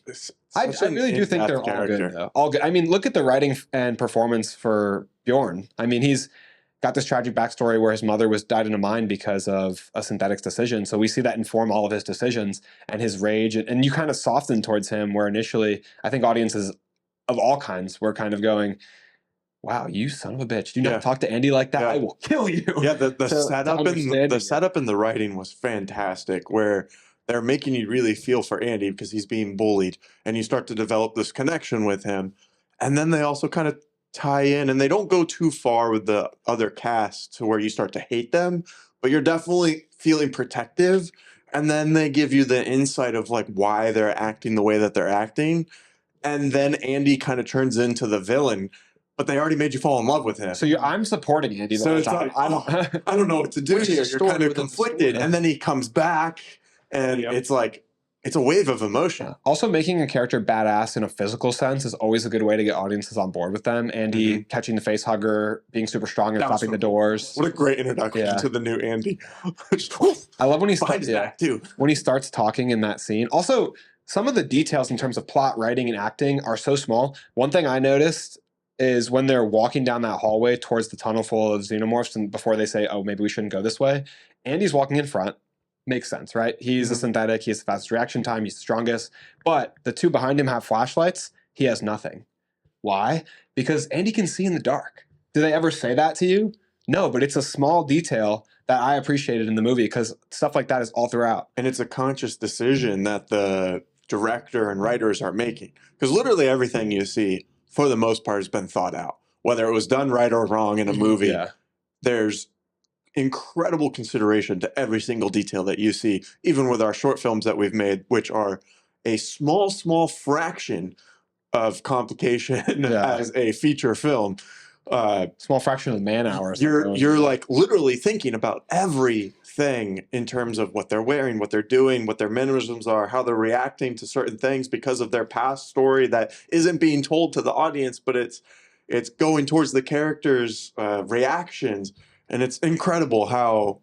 I really do think they're all good, though. All good. I mean, look at the writing and performance for Bjorn. I mean, he's got this tragic backstory where his mother died in a mine because of a synthetic's decision. So we see that inform all of his decisions and his rage. And you kind of soften towards him where initially I think audiences of all kinds were kind of going, wow, you son of a bitch. Do not talk to Andy like that. I will kill you. Yeah, the setup and the writing was fantastic where they're making you really feel for Andy because he's being bullied. And you start to develop this connection with him. And then they also kind of tie in, and they don't go too far with the other cast to where you start to hate them, but you're definitely feeling protective. And then they give you the insight of like why they're acting the way that they're acting. And then Andy kind of turns into the villain, but they already made you fall in love with him. So I'm supporting Andy. So it's like, I don't know what to do here. You're kind of conflicted. And then he comes back and it's like, it's a wave of emotion. Also, making a character badass in a physical sense is always a good way to get audiences on board with them. Andy catching the face hugger, being super strong and stopping the doors. What a great introduction to the new Andy. I love when he finds that too. When he starts talking in that scene. Also, some of the details in terms of plot, writing, and acting are so small. One thing I noticed is when they're walking down that hallway towards the tunnel full of xenomorphs, and before they say, "Oh, maybe we shouldn't go this way," Andy's walking in front. Makes sense, right? He's a synthetic. He has the fastest reaction time. He's the strongest. But the two behind him have flashlights. He has nothing. Why? Because Andy can see in the dark. Do they ever say that to you? No, but it's a small detail that I appreciated in the movie because stuff like that is all throughout. And it's a conscious decision that the director and writers are making. Because literally everything you see, for the most part, has been thought out. Whether it was done right or wrong in a movie, there's incredible consideration to every single detail that you see, even with our short films that we've made, which are a small fraction of complication as a feature film. Small fraction of man hours. You're like literally thinking about everything in terms of what they're wearing, what they're doing, what their mannerisms are, how they're reacting to certain things because of their past story that isn't being told to the audience, but it's going towards the characters' reactions. And it's incredible how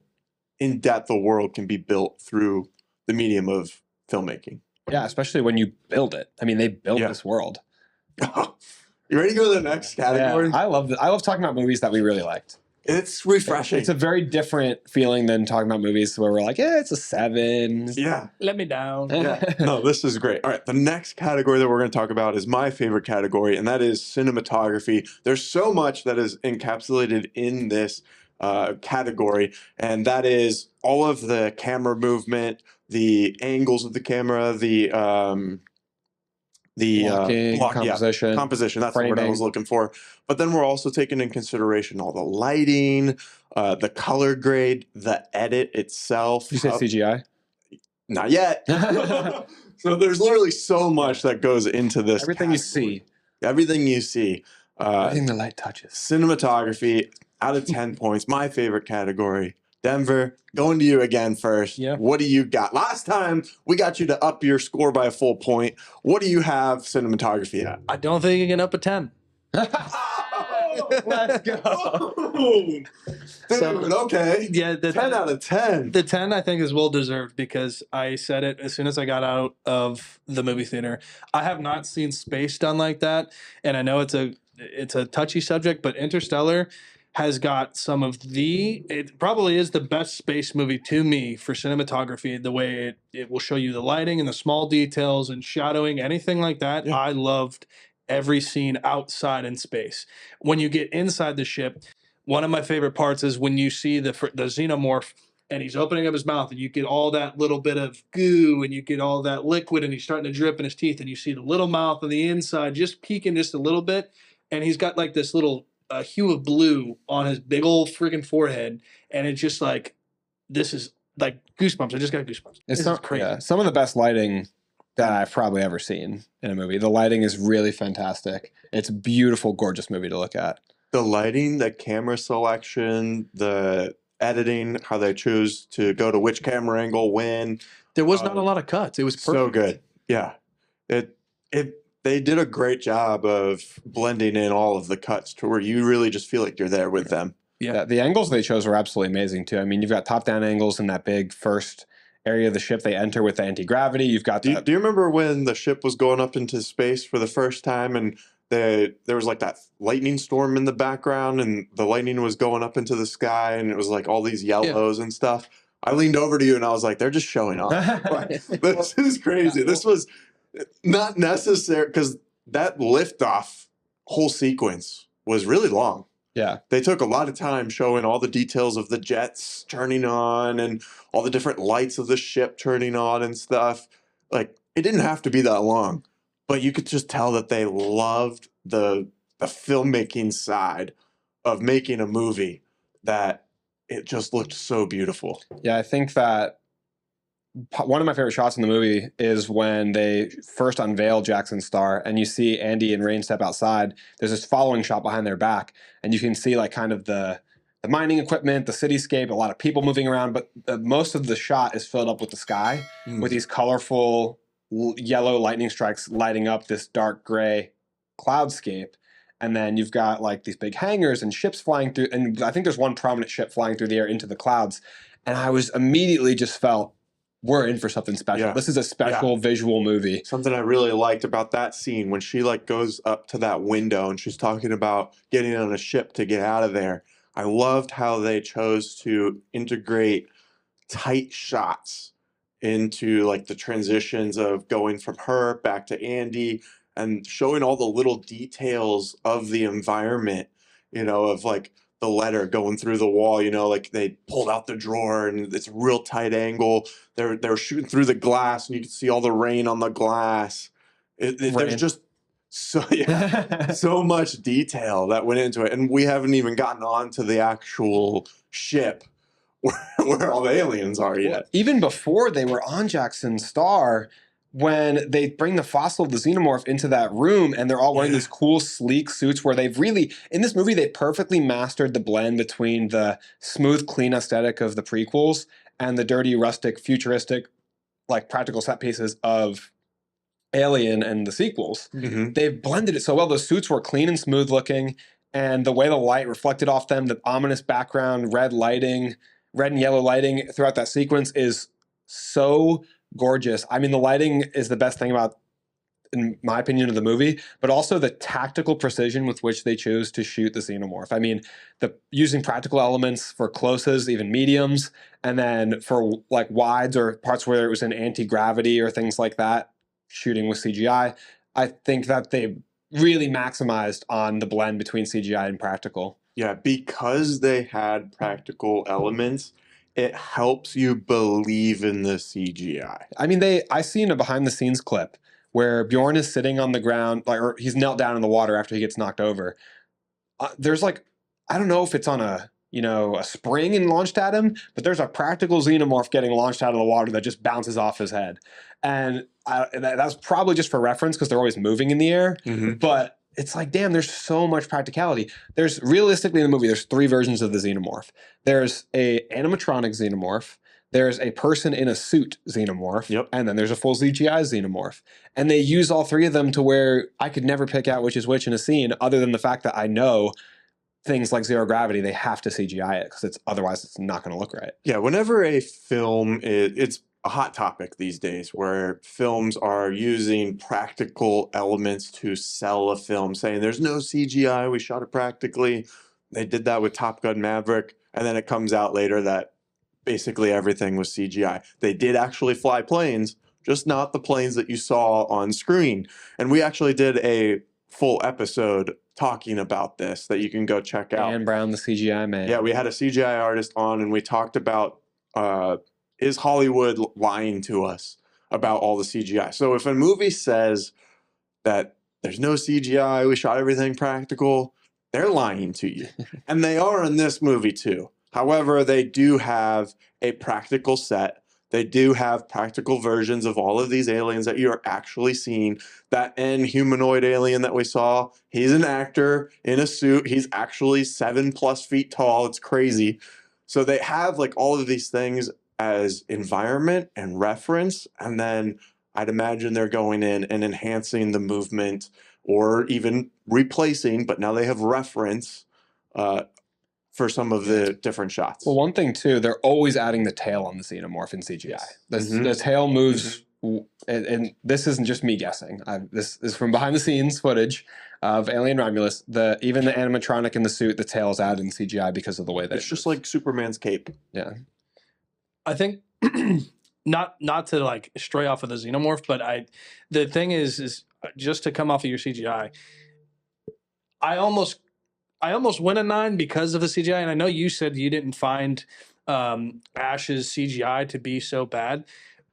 in-depth a world can be built through the medium of filmmaking. Yeah, especially when you build it. I mean, they built this world. You ready to go to the next category? Yeah, I love talking about movies that we really liked. It's refreshing. It's a very different feeling than talking about movies where we're like, yeah, it's a 7. Yeah. Let me down. Yeah. No, this is great. All right. The next category that we're going to talk about is my favorite category, and that is cinematography. There's so much that is encapsulated in this category, and that is all of the camera movement, the angles of the camera, the blocking, composition. That's framing. the word I was looking for. But then we're also taking in consideration all the lighting, the color grade, the edit itself. Did you say CGI? Not yet. So there's literally so much that goes into this. Everything you see. Everything you see. Everything the light touches. Cinematography, out of 10 points, my favorite category. Denver, going to you again first. Yeah. What do you got? Last time, we got you to up your score by a full point. What do you have cinematography at? I don't think you can up a 10. Let's go. Dude, okay. Yeah, the 10 out of 10. The 10 I think is well deserved because I said it as soon as I got out of the movie theater. I have not seen space done like that, and I know it's a touchy subject, but Interstellar has got it probably is the best space movie to me for cinematography, the way it will show you the lighting and the small details and shadowing, anything like that. Yeah. I loved every scene outside in space. When you get inside the ship, one of my favorite parts is when you see the xenomorph and he's opening up his mouth and you get all that little bit of goo and you get all that liquid and he's starting to drip in his teeth and you see the little mouth on the inside just peeking just a little bit, and he's got like this little hue of blue on his big old freaking forehead, and it's just like, this is like goosebumps. I just got goosebumps. This is crazy. Yeah, some of the best lighting that I've probably ever seen in a movie. The lighting is really fantastic. It's a beautiful, gorgeous movie to look at. The lighting, the camera selection, the editing, how they choose to go to which camera angle when. There was not a lot of cuts. It was perfect. So good. Yeah. They did a great job of blending in all of the cuts to where you really just feel like you're there with them. Yeah, the angles they chose were absolutely amazing too. I mean, you've got top-down angles in that big first area of the ship they enter with the anti-gravity. You've got do you remember when the ship was going up into space for the first time and there was like that lightning storm in the background and the lightning was going up into the sky and it was like all these yellows and stuff? I leaned over to you and I was like, they're just showing off. This is crazy. This was not necessary because that liftoff whole sequence was really long. Yeah. They took a lot of time showing all the details of the jets turning on and all the different lights of the ship turning on and stuff. Like, it didn't have to be that long, but you could just tell that they loved the filmmaking side of making a movie, that it just looked so beautiful. Yeah, I think that one of my favorite shots in the movie is when they first unveil Jackson's star and you see Andy and Rain step outside. There's this following shot behind their back and you can see like kind of the the mining equipment, the cityscape, a lot of people moving around, but most of the shot is filled up with the sky, with these colorful yellow lightning strikes lighting up this dark gray cloudscape. And then you've got like these big hangars and ships flying through, and I think there's one prominent ship flying through the air into the clouds. And I was immediately just felt, we're in for something special. Yeah. This is a special visual movie. Something I really liked about that scene when she like goes up to that window and she's talking about getting on a ship to get out of there. I loved how they chose to integrate tight shots into like the transitions of going from her back to Andy and showing all the little details of the environment, of like the letter going through the wall, like they pulled out the drawer and it's a real tight angle. They're shooting through the glass and you can see all the rain on the glass. There's just so much detail that went into it. And we haven't even gotten on to the actual ship where all the aliens are yet. Well, even before they were on Jackson's Star, when they bring the fossil of the xenomorph into that room and they're all wearing these cool, sleek suits where they've really, in this movie, they perfectly mastered the blend between the smooth, clean aesthetic of the prequels and the dirty, rustic, futuristic, like practical set pieces of Alien and the sequels. They've blended it so well. Those suits were clean and smooth looking, and the way the light reflected off them, the ominous background, red and yellow lighting throughout that sequence is so gorgeous. I mean, the lighting is the best thing about, in my opinion, of the movie, but also the tactical precision with which they chose to shoot the xenomorph. I mean, using practical elements for closes, even mediums, and then for like wides or parts where it was in anti-gravity or things like that, shooting with CGI. I think that they really maximized on the blend between CGI and practical. Yeah, because they had practical elements, it helps you believe in the CGI. I mean, I seen a behind the scenes clip where Bjorn is sitting on the ground, or he's knelt down in the water after he gets knocked over. There's like, I don't know if it's on a spring and launched at him, but there's a practical xenomorph getting launched out of the water that just bounces off his head. And that's probably just for reference because they're always moving in the air. But it's like, damn, there's so much practicality. There's realistically in the movie, there's 3 versions of the xenomorph. There's a animatronic xenomorph. There's a person in a suit xenomorph. And then there's a full CGI xenomorph. And they use all 3 of them to where I could never pick out which is which in a scene, other than the fact that I know things like zero gravity, they have to CGI it because otherwise it's not going to look right. Yeah, whenever a film it's a hot topic these days where films are using practical elements to sell a film, saying there's no CGI, we shot it practically. They did that with Top Gun Maverick, and then it comes out later that basically everything was CGI. They did actually fly planes, just not the planes that you saw on screen. And we actually did a full episode talking about this that you can go check out. Dan Brown, the CGI man. Yeah, we had a CGI artist on and we talked about is Hollywood lying to us about all the CGI? So if a movie says that there's no CGI, we shot everything practical, they're lying to you. And they are in this movie too. However, they do have a practical set. They do have practical versions of all of these aliens that you're actually seeing. That end humanoid alien that we saw, he's an actor in a suit. He's actually 7+ feet tall. It's crazy. So they have like all of these things as environment and reference. And then I'd imagine they're going in and enhancing the movement or even replacing, but now they have reference for some of the different shots. Well, one thing too, they're always adding the tail on the xenomorph in CGI. The tail moves, and this isn't just me guessing. This is from behind the scenes footage of Alien Romulus. Even the animatronic in the suit, the tail is added in CGI because of the way that it's just like Superman's cape. Yeah, I think not to like stray off of the xenomorph, but the thing is just to come off of your CGI. I almost went a 9 because of the CGI, and I know you said you didn't find Ash's CGI to be so bad,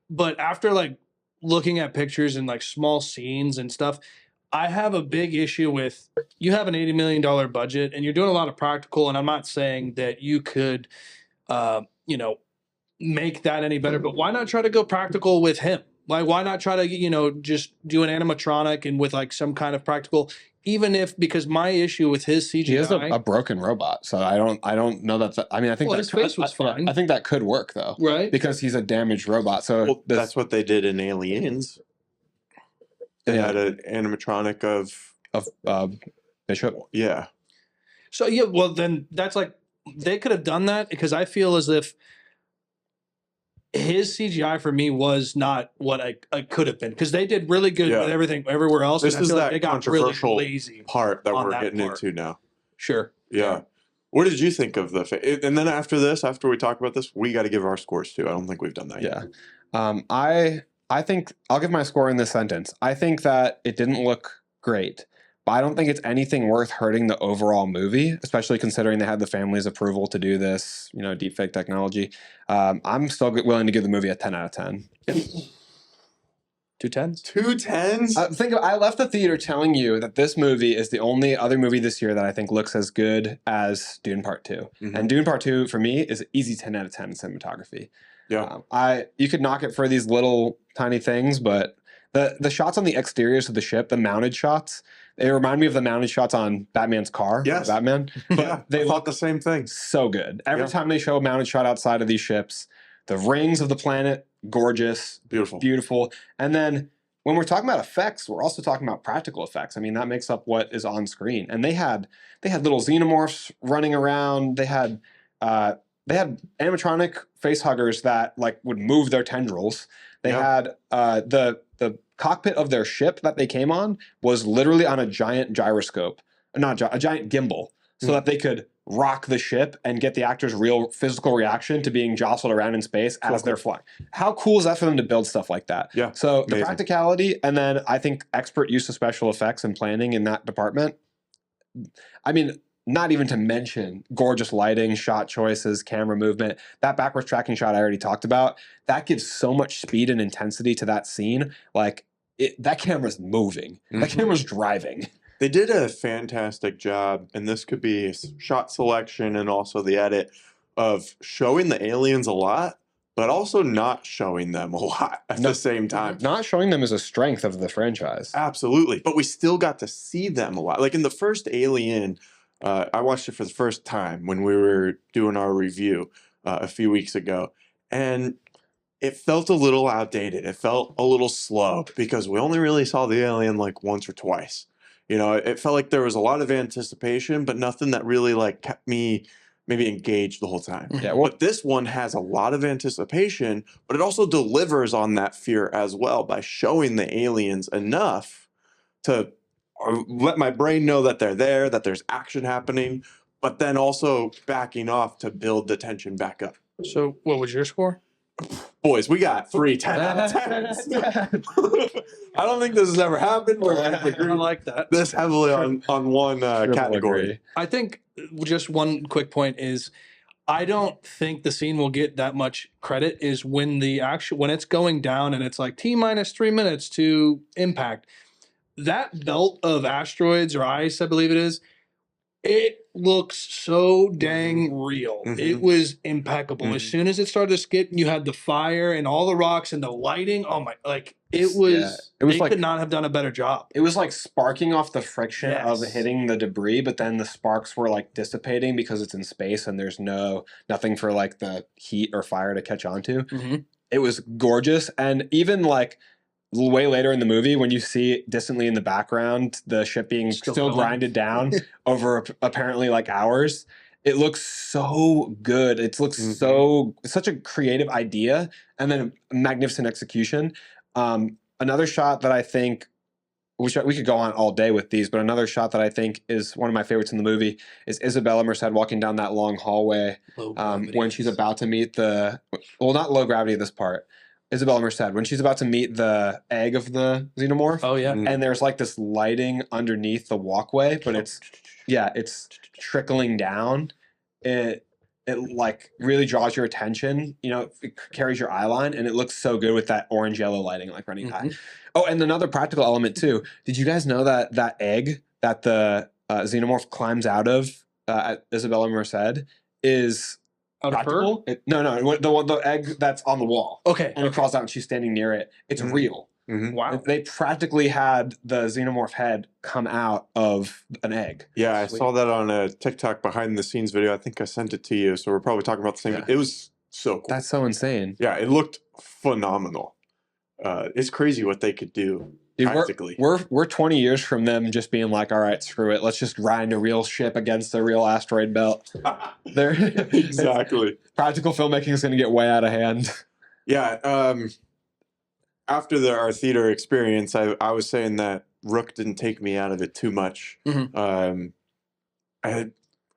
but after like looking at pictures and like small scenes and stuff, I have a big issue with you have an $80 million budget and you're doing a lot of practical, and I'm not saying that you could, make that any better, but why not try to go practical with him? Like, why not try to, just do an animatronic and with like some kind of practical, even if, because my issue with his CGI. He has a broken robot, so I don't know that. I mean, I think Well, his face was fine. I think that could work though, Right? Because he's a damaged robot. So that's what they did in Aliens. They had an animatronic of Bishop. Yeah. So yeah, well then that's like they could have done that, because I feel as if his CGI for me was not what I could have been, because they did really good with everything everywhere else. This and I is feel that like they got controversial really lazy part that we're that getting part. into now. Sure. Yeah. What did you think of and then after we talk about this, we got to give our scores too. I don't think we've done that yet. I think I'll give my score in this sentence. I think that it didn't look great, but I don't think it's anything worth hurting the overall movie, especially considering they had the family's approval to do this, deepfake technology. I'm still willing to give the movie a 10 out of 10. 2 10s? 2 10s? I left the theater telling you that this movie is the only other movie this year that I think looks as good as Dune Part 2. Mm-hmm. And Dune Part 2, for me, is an easy 10 out of 10 in cinematography. Yeah. You could knock it for these little tiny things, but the shots on the exteriors of the ship, the mounted shots, they remind me of the mounted shots on Batman's car. Yes. Batman. But they look the same thing. So good. Every time they show a mounted shot outside of these ships, the rings of the planet, gorgeous. Beautiful. And then when we're talking about effects, we're also talking about practical effects. I mean, that makes up what is on screen. And they had little xenomorphs running around. They had animatronic face huggers that like would move their tendrils. They had the cockpit of their ship that they came on was literally on a giant gyroscope, a giant gimbal, so that they could rock the ship and get the actors' real physical reaction to being jostled around in space as they're flying. How cool is that for them to build stuff like that? Yeah. So the practicality, and then I think expert use of special effects and planning in that department. I mean, not even to mention gorgeous lighting, shot choices, camera movement. That backwards tracking shot I already talked about, that gives so much speed and intensity to that scene. Like, that camera's moving. That camera's driving. They did a fantastic job, and this could be shot selection and also the edit of showing the aliens a lot, but also not showing them a lot at the same time. Not showing them is a strength of the franchise. Absolutely. But we still got to see them a lot. Like in the first Alien, I watched it for the first time when we were doing our review a few weeks ago, and it felt a little outdated. It felt a little slow because we only really saw the alien like once or twice. It felt like there was a lot of anticipation, but nothing that really like kept me maybe engaged the whole time. Yeah, but this one has a lot of anticipation, but it also delivers on that fear as well by showing the aliens enough to let my brain know that they're there, that there's action happening, but then also backing off to build the tension back up. So what was your score? Boys, we got 3 10 out of 10s. I don't think this has ever happened. I like that. This heavily on one category. I think just one quick point is I don't think the scene will get that much credit is when when it's going down and it's like T-minus 3 minutes to impact. That belt of asteroids or ice, I believe it is, it looks so dang real. It was impeccable. As soon as it started to skip, you had the fire and all the rocks and the lighting. Oh my, it was they could not have done a better job. It was like sparking off the friction of hitting the debris, but then the sparks were like dissipating because it's in space and there's nothing for like the heat or fire to catch onto. It was gorgeous. And even like way later in the movie, when you see distantly in the background the ship being still grinded down over apparently like hours, it looks so good. It looks such a creative idea and then a magnificent execution. Another shot that I think, we could go on all day with these, but another shot that I think is one of my favorites in the movie is Isabella Merced walking down that long hallway when she's about to meet not low gravity this part. Isabella Merced, when she's about to meet the egg of the xenomorph. Oh, yeah. And there's like this lighting underneath the walkway, but it's trickling down. It like really draws your attention. It carries your eye line, and it looks so good with that orange yellow lighting like running high. Oh, and another practical element too. Did you guys know that egg that the xenomorph climbs out of at Isabella Merced is Out of her? Practical? No, the egg that's on the wall. Okay. And it crawls out and she's standing near it. It's real. Mm-hmm. Wow. They practically had the xenomorph head come out of an egg. Yeah, Sweet. I saw that on a TikTok behind the scenes video. I think I sent it to you, so we're probably talking about the same. Yeah. It was so cool. That's so insane. Yeah, it looked phenomenal. It's crazy what they could do. Dude, practically. we're 20 years from them just being like, all right, screw it. Let's just grind a real ship against a real asteroid belt. Exactly. Practical filmmaking is going to get way out of hand. Yeah. After our theater experience, I was saying that Rook didn't take me out of it too much. Mm-hmm. I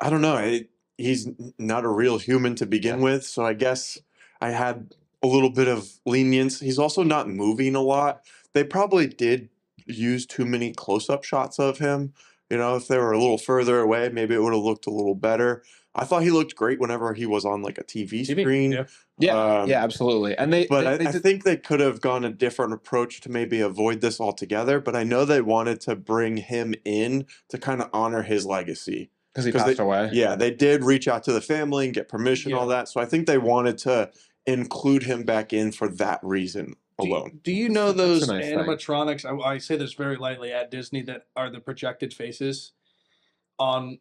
don't know. He's not a real human to begin with, so I guess I had a little bit of lenience. He's also not moving a lot. They probably did use too many close-up shots of him. You know, if they were a little further away, maybe it would have looked a little better. I thought he looked great whenever he was on like a TV screen. Yeah, absolutely. And I think they could have gone a different approach to maybe avoid this altogether. But I know they wanted to bring him in to kind of honor his legacy. Because he passed away. Yeah, they did reach out to the family and get permission, all that. So I think they wanted to include him back in for that reason alone. Do you know those nice animatronics? I say this very lightly at Disney that are the projected faces.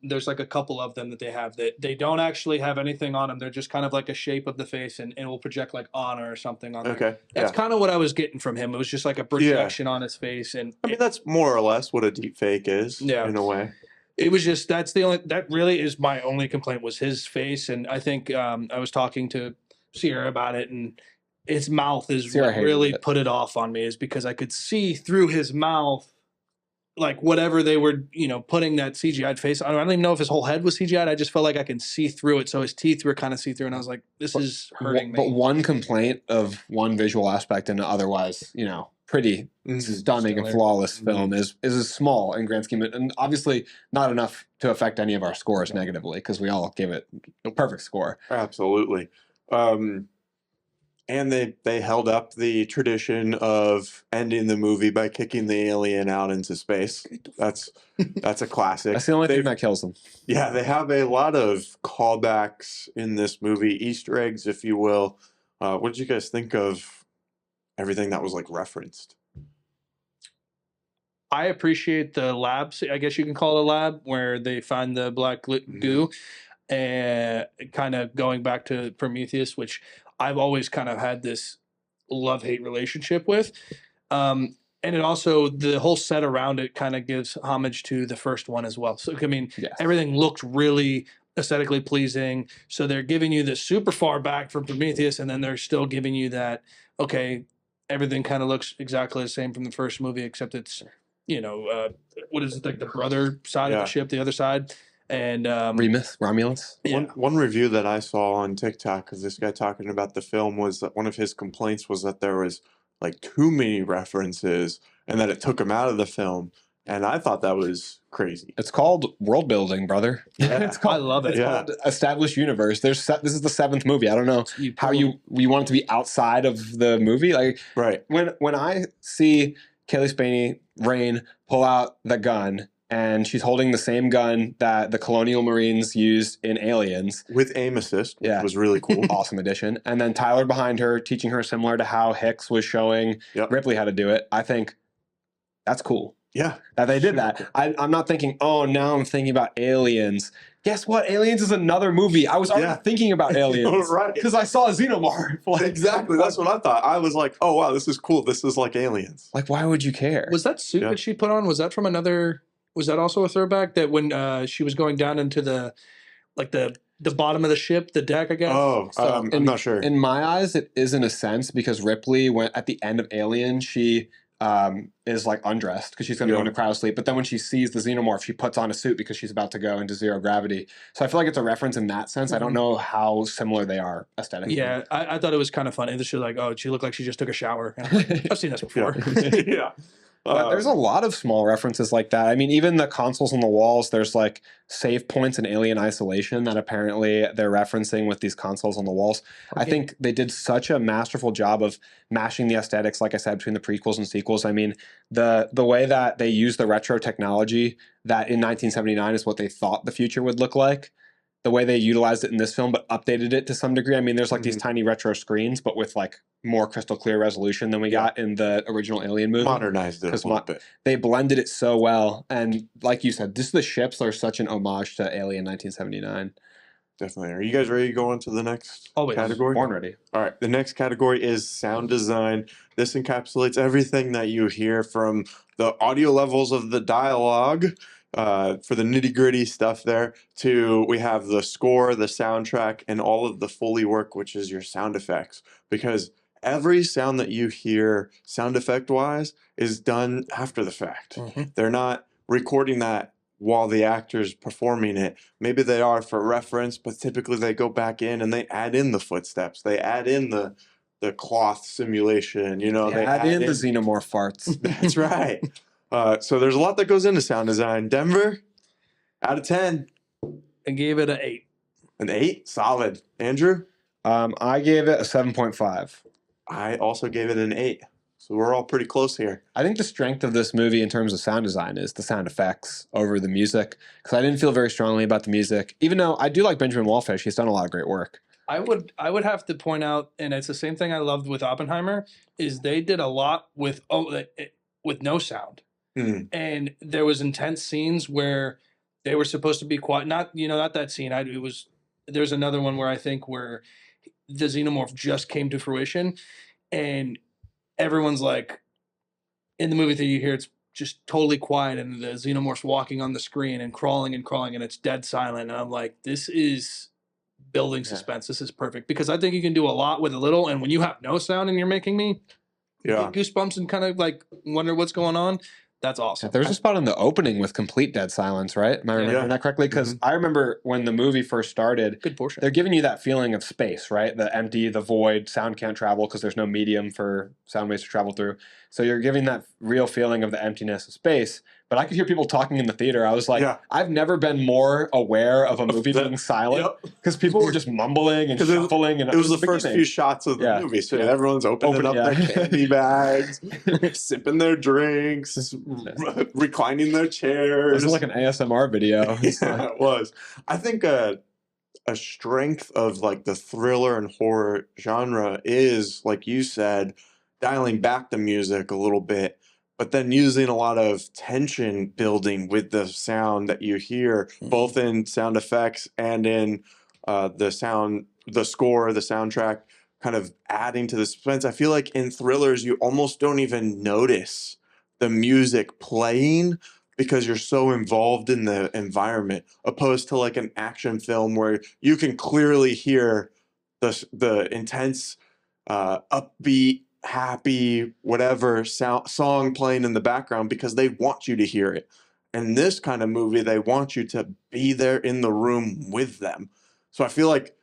There's like a couple of them that they have that they don't actually have anything on them. They're just kind of like a shape of the face and will project like honor or something on there. Okay. That's kind of what I was getting from him. It was just like a projection on his face. And I mean, that's more or less what a deep fake is in a way. It was just, that really is my only complaint was his face. And I think I was talking to Sierra about it, and his mouth is what really put it off on me, is because I could see through his mouth, like whatever they were, putting that CGI'd face on. I don't even know if his whole head was CGI'd. I just felt like I can see through it. So his teeth were kind of see through, and I was like, this is hurting me. But one complaint of one visual aspect in an otherwise, pretty stunning and flawless film is small in grand scheme, and obviously not enough to affect any of our scores negatively, because we all gave it a perfect score. Absolutely. And they held up the tradition of ending the movie by kicking the alien out into space. That's a classic. That's the only thing that kills them. Yeah, they have a lot of callbacks in this movie, Easter eggs, if you will. What did you guys think of everything that was like referenced? I appreciate the labs. I guess you can call it a lab where they find the black goo, and kind of going back to Prometheus, which I've always kind of had this love-hate relationship with. And it also, the whole set around it kind of gives homage to the first one as well. So, I mean, everything looked really aesthetically pleasing. So they're giving you this super far back from Prometheus, and then they're still giving you that, okay, everything kind of looks exactly the same from the first movie, except it's, what is it, like the brother side of the ship, the other side. And Romulus. One review that I saw on TikTok of this guy talking about the film was that one of his complaints was that there was like too many references and that it took him out of the film. And I thought that was crazy. It's called world building, brother. Yeah. I love it. It's called established universe. This is the 7th movie. I don't know how you want it to be outside of the movie. Like, right. When I see Kaylee Spaney, Rain, pull out the gun, and she's holding the same gun that the Colonial Marines used in Aliens. With aim assist, which was really cool. Awesome addition. And then Tyler behind her, teaching her similar to how Hicks was showing Ripley how to do it. I think that's cool. Yeah. That they did that. Cool. I'm not thinking, oh, now I'm thinking about Aliens. Guess what? Aliens is another movie. I was already thinking about Aliens. Right. Because I saw a Xenomorph. Exactly. That's what I thought. I was like, oh, wow, this is cool. This is like Aliens. Like, why would you care? Was that suit that she put on, was that from another... Was that also a throwback that when she was going down into the bottom of the ship, the deck, I guess? Oh, I'm not sure. In my eyes, it is in a sense because Ripley went at the end of Alien, she is like undressed because she's going to go into cryosleep. But then when she sees the xenomorph, she puts on a suit because she's about to go into zero gravity. So I feel like it's a reference in that sense. I don't know how similar they are aesthetically. Yeah, I thought it was kind of funny. She's like, oh, she looked like she just took a shower. I've seen this before. Yeah. But there's a lot of small references like that. I mean, even the consoles on the walls, there's like save points in Alien Isolation that apparently they're referencing with these consoles on the walls. Okay. I think they did such a masterful job of mashing the aesthetics, like I said, between the prequels and sequels. I mean, the way that they use the retro technology that in 1979 is what they thought the future would look like. the way they utilized it in this film, but updated it to some degree. I mean, there's like these tiny retro screens, but with like more crystal clear resolution than we got in the original Alien movie. Modernized it a little bit. They blended it so well. And like you said, just the ships are such an homage to Alien 1979. Definitely. Are you guys ready to go on to the next category? Born ready. All right. The next category is sound design. This encapsulates everything that you hear from the audio levels of the dialogue, for the nitty gritty stuff there, to we have the score, the soundtrack, and all of the Foley work, which is your sound effects. Because every sound that you hear sound effect wise is done after the fact. They're not recording that while the actor's performing it. Maybe they are for reference, but typically they go back in and they add in the footsteps. They add in the cloth simulation, you know. They add in the xenomorph farts. That's right. So there's a lot that goes into sound design. Denver, out of 10. I gave it an 8. An 8? Solid. Andrew? I gave it a 7.5. I also gave it an 8. So we're all pretty close here. I think the strength of this movie in terms of sound design is the sound effects over the music, because I didn't feel very strongly about the music, even though I do like Benjamin Wallfish. He's done a lot of great work. I would have to point out, and it's the same thing I loved with Oppenheimer, is they did a lot with no sound. And there was intense scenes where they were supposed to be quiet. Not that scene. There's another one where I think where the xenomorph just came to fruition, and everyone's like, in the movie theater, you hear it's just totally quiet, and the xenomorph's walking on the screen and crawling, and it's dead silent. And I'm like, this is building suspense. This is perfect, because I think you can do a lot with a little. And when you have no sound and you're making me get goosebumps and kind of like wonder what's going on, that's awesome. There's a spot in the opening with complete dead silence, right? Am I remembering that correctly? Because I remember when the movie first started, good portion. They're giving you that feeling of space, right? The empty, the void, sound can't travel because there's no medium for sound waves to travel through. So you're giving that real feeling of the emptiness of space. But I could hear people talking in the theater. I was like, I've never been more aware of a movie being silent, because people were just mumbling and shuffling. And it was the first few shots of the movie. So everyone's opening up their candy bags, sipping their drinks, reclining their chairs. It was like an ASMR video. It was. I think a strength of like the thriller and horror genre is, like you said, dialing back the music a little bit, but then using a lot of tension building with the sound that you hear, both in sound effects and in the score, the soundtrack, kind of adding to the suspense. I feel like in thrillers, you almost don't even notice the music playing because you're so involved in the environment, opposed to like an action film where you can clearly hear the intense, upbeat, happy, whatever song playing in the background because they want you to hear it. In this kind of movie, they want you to be there in the room with them. So I feel like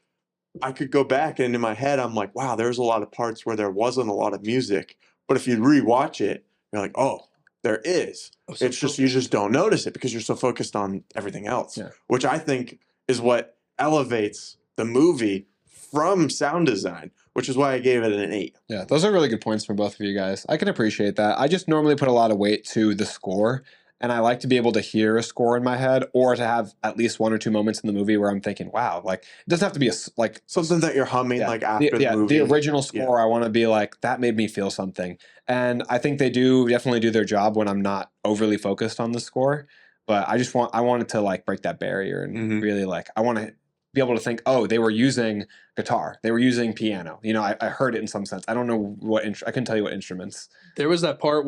I could go back and in my head, I'm like, wow, there's a lot of parts where there wasn't a lot of music. But if you rewatch it, you're like, oh, there is. It's just, you just don't notice it because you're so focused on everything else, which I think is what elevates the movie from sound design, which is why I gave it an 8. Yeah, those are really good points from both of you guys. I can appreciate that. I just normally put a lot of weight to the score, and I like to be able to hear a score in my head, or to have at least 1 or 2 moments in the movie where I'm thinking, wow, like, it doesn't have to be like something that you're humming like after the movie. The original score, I want to be like, that made me feel something. And I think they definitely do their job when I'm not overly focused on the score. But I wanted to like break that barrier and really like, I want to be able to think, oh, they were using guitar, they were using piano. You know, I heard it in some sense. I don't know what I couldn't tell you what instruments. There was that part